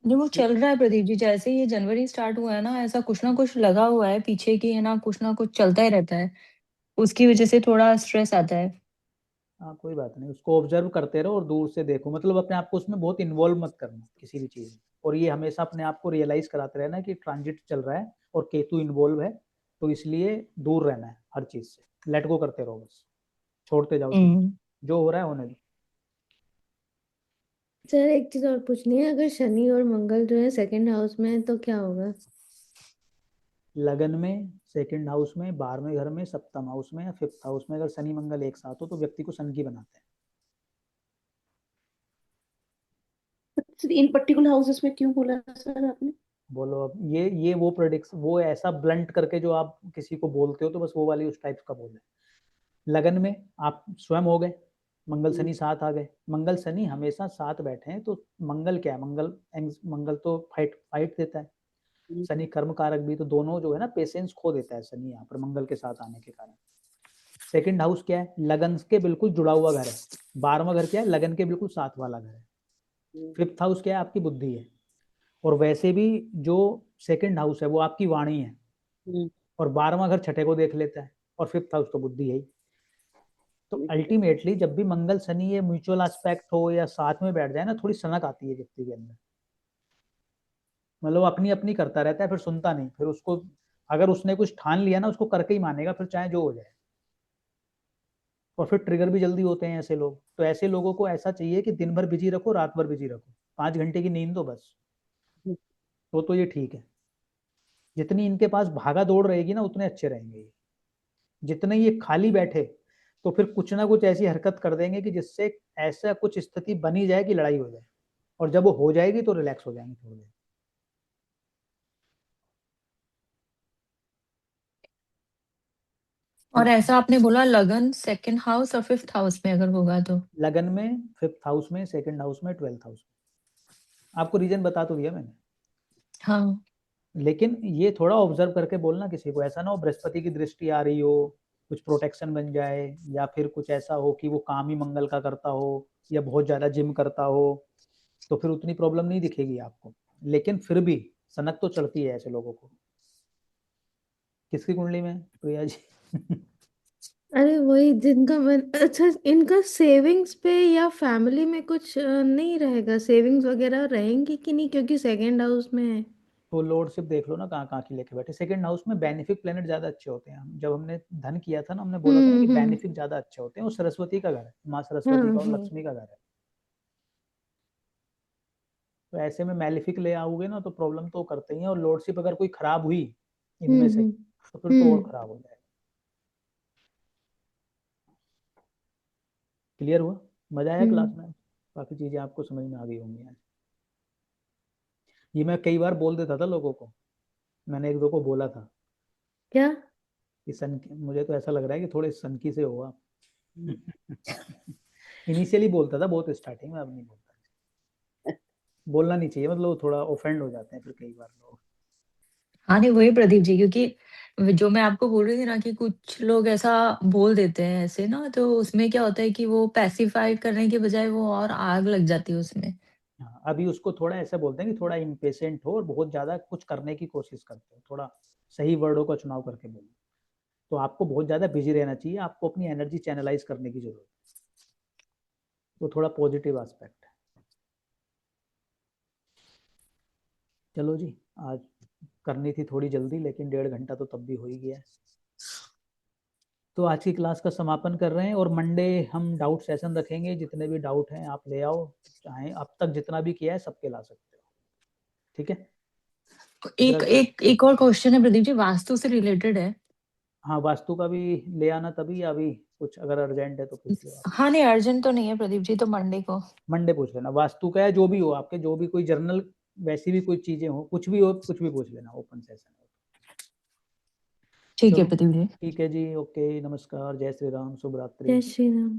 जो वो है। चल रहा है प्रदीप जी, जैसे ये जनवरी स्टार्ट हुआ है ना, ऐसा कुछ ना कुछ लगा हुआ है पीछे की, है ना, कुछ ना कुछ चलता ही रहता है। उसकी वजह से थोड़ा स्ट्रेस आता है। हाँ कोई बात नहीं, उसको ऑब्जर्व करते रहो और दूर से देखो। मतलब अपने आप को उसमें बहुत इन्वॉल्व मत करना किसी भी चीज में। और ये हमेशा अपने आप को रियलाइज कराते रहना कि ट्रांजिट चल रहा है और केतु इन्वॉल्व है, तो इसलिए दूर रहना है हर चीज से। लेट गो करते रहो बस, छोड़ते जाओ चीज, हम्म। जो हो रहा है होने दो। सर एक चीज और पूछनी है, अगर शनि और मंगल जो है सेकंड हाउस में है तो क्या होगा? लगन में, सेकंड हाउस में, 12वें घर में, सप्तम हाउस में या 5th हाउस में अगर शनि मंगल एक साथ हो तो व्यक्ति को सन की बनाते हैं। इन पर्टिकुलर हाउसेस में क्यों बोला सर आपने? बोलो अब, ये वो प्रोडिक्स, वो ऐसा ब्लंट करके जो आप किसी को बोलते हो, तो बस वो वाली उस टाइप का बोल है। लगन में आप स्वयं हो गए, मंगल शनि साथ आ गए। मंगल शनि हमेशा साथ बैठे हैं, तो मंगल क्या है? मंगल तो फाइट फाइट देता है। शनि कर्म कारक भी, तो दोनों जो है ना, पेशेंस खो देता है शनि यहाँ पर मंगल के साथ आने के कारण। सेकंड हाउस क्या है? लगन के बिल्कुल जुड़ा हुआ घर है। 12वां घर क्या है? लगन के बिल्कुल साथ वाला घर है। 5th हाउस क्या है? आपकी बुद्धि है। और वैसे भी जो सेकंड हाउस है वो आपकी वाणी है, और 12वां घर छठे को देख लेता है, और 5th हाउस तो बुद्धि है ही। तो अल्टीमेटली जब भी मंगल शनि ये म्यूचुअल एस्पेक्ट हो या साथ में बैठ जाए ना, थोड़ी सनक आती है व्यक्ति के अंदर। मतलब अपनी अपनी करता रहता है, फिर सुनता नहीं। फिर उसको, अगर उसने कुछ ठान लिया ना, उसको करके ही मानेगा, फिर चाहे जो हो जाए। और फिर ट्रिगर भी जल्दी होते हैं ऐसे लोग। तो ऐसे लोगों को ऐसा चाहिए कि दिन भर बिजी रखो, रात भर बिजी रखो, 5 घंटे की नींद दो बस, तो ये ठीक है। जितनी इनके पास भागा दौड़ रहेगी ना, उतने अच्छे रहेंगे ये। जितने ये खाली बैठे, तो फिर कुछ ना कुछ ऐसी हरकत कर देंगे कि जिससे ऐसा कुछ स्थिति बनी जाए कि लड़ाई हो जाए, और जब वो हो जाएगी तो रिलैक्स हो जाएंगे थोड़ी देर। और ऐसा आपने बोला लगन सेकंड हाउस और फिफ्थ हाउस में अगर होगा तो? लगन में, फिफ्थ हाउस में, सेकंड हाउस में, 12th हाउस में। आपको रीजन बता तो दिया मैंने। हाँ। लेकिन ये थोड़ा ऑब्जर्व करके बोलना किसी को, ऐसा ना हो बृहस्पति की दृष्टि आ रही हो, कुछ प्रोटेक्शन बन जाए, या फिर कुछ ऐसा हो कि वो काम ही मंगल का करता हो, या बहुत ज्यादा जिम करता हो, तो फिर उतनी प्रॉब्लम नहीं दिखेगी आपको। लेकिन फिर भी सनक तो चढ़ती है ऐसे लोगों को। किसकी कुंडली में प्रिया जी? अरे वही जिनका मन, अच्छा इनका सेविंग्स पे या फैमिली में कुछ नहीं रहेगा, सेविंग्स वगैरह रहेंगी कि नहीं, क्योंकि सेकंड हाउस में है। तो लॉर्डशिप देख लो ना कहाँ कहाँ की लेके बैठे। सेकंड हाउस में बेनिफिक प्लेनेट ज्यादा अच्छे होते हैं। जब हमने धन किया था ना, हमने बोला था ना कि हम्म। बेनिफिक ज्यादा अच्छे होते हैं। वो सरस्वती का घर है, माँ हाँ सरस्वती का और हाँ। लक्ष्मी का घर है। तो ऐसे में मैलिफिक ले आओगे ना तो प्रॉब्लम तो करते ही है। और लॉर्डशिप अगर कोई खराब हुई इनमें से, हम्म। तो फिर तो और हम्म। खराब हो जाएगा। क्लियर हुआ? मजा आया क्लास हम्म। में? काफी चीजें आपको समझ में आ गई होंगी आज। ये मैं कई बार बोल देता था लोगों को। मैंने एक दो को बोला था क्या? कि मुझे तो ऐसा लग रहा है कि थोड़े सनकी से हो आप। इनिशियली बोलता था बहुत स्टार्टिंग में, अब नहीं बोलता। बोलना नहीं चाहिए, मतलब थोड़ा ऑफेंड हो जाते हैं फिर कई बार लोग। हाँ नहीं वही प्रदीप जी, क्योंकि जो मैं आपको बोल रही थी ना कि कुछ लोग ऐसा बोल देते हैं ऐसे ना, तो उसमें क्या होता है कि वो पैसिफाई करने के बजाय वो और आग लग जाती है उसमें। हाँ, अभी उसको थोड़ा ऐसे बोलते हैं कि थोड़ा इम्पेशेंट हो और बहुत ज्यादा कुछ करने की कोशिश करते हो। थोड़ा सही वर्डों का चुनाव करके बोलो। तो आपको बहुत ज्यादा बिजी रहना चाहिए, आपको अपनी एनर्जी चैनलाइज करने की जरूरत है। तो थोड़ा पॉजिटिव एस्पेक्ट है। चलो जी, आज करनी थी थोड़ी जल्दी, लेकिन 1.5 घंटा तो तब भी हो ही गया है। तो आज की क्लास का समापन कर रहे हैं, और मंडे हम डाउट सेशन रखेंगे। जितने भी डाउट हैं आप ले आओ, चाहे अब तक जितना भी किया है सबके ला सकते हो। ठीक है? एक जरा, एक एक और क्वेश्चन है प्रदीप जी, वास्तु से रिलेटेड है। हाँ वास्तु का भी ले आना तभी, अभी कुछ अगर अर्जेंट है तो पूछ लो आप। हाँ नहीं अर्जेंट तो नहीं है प्रदीप जी, तो मंडे को। मंडे पूछ लेना। वास्तु का है, जो भी हो आपके, जो भी कोई जर्नल वैसी भी कोई चीजें हो, कुछ भी हो, कुछ भी पूछ लेना, ओपन सेशन है। ठीक है चलो प्रदीप जी। ठीक है जी, ओके, नमस्कार, जय श्री राम, शुभ रात्रि। जय श्री राम।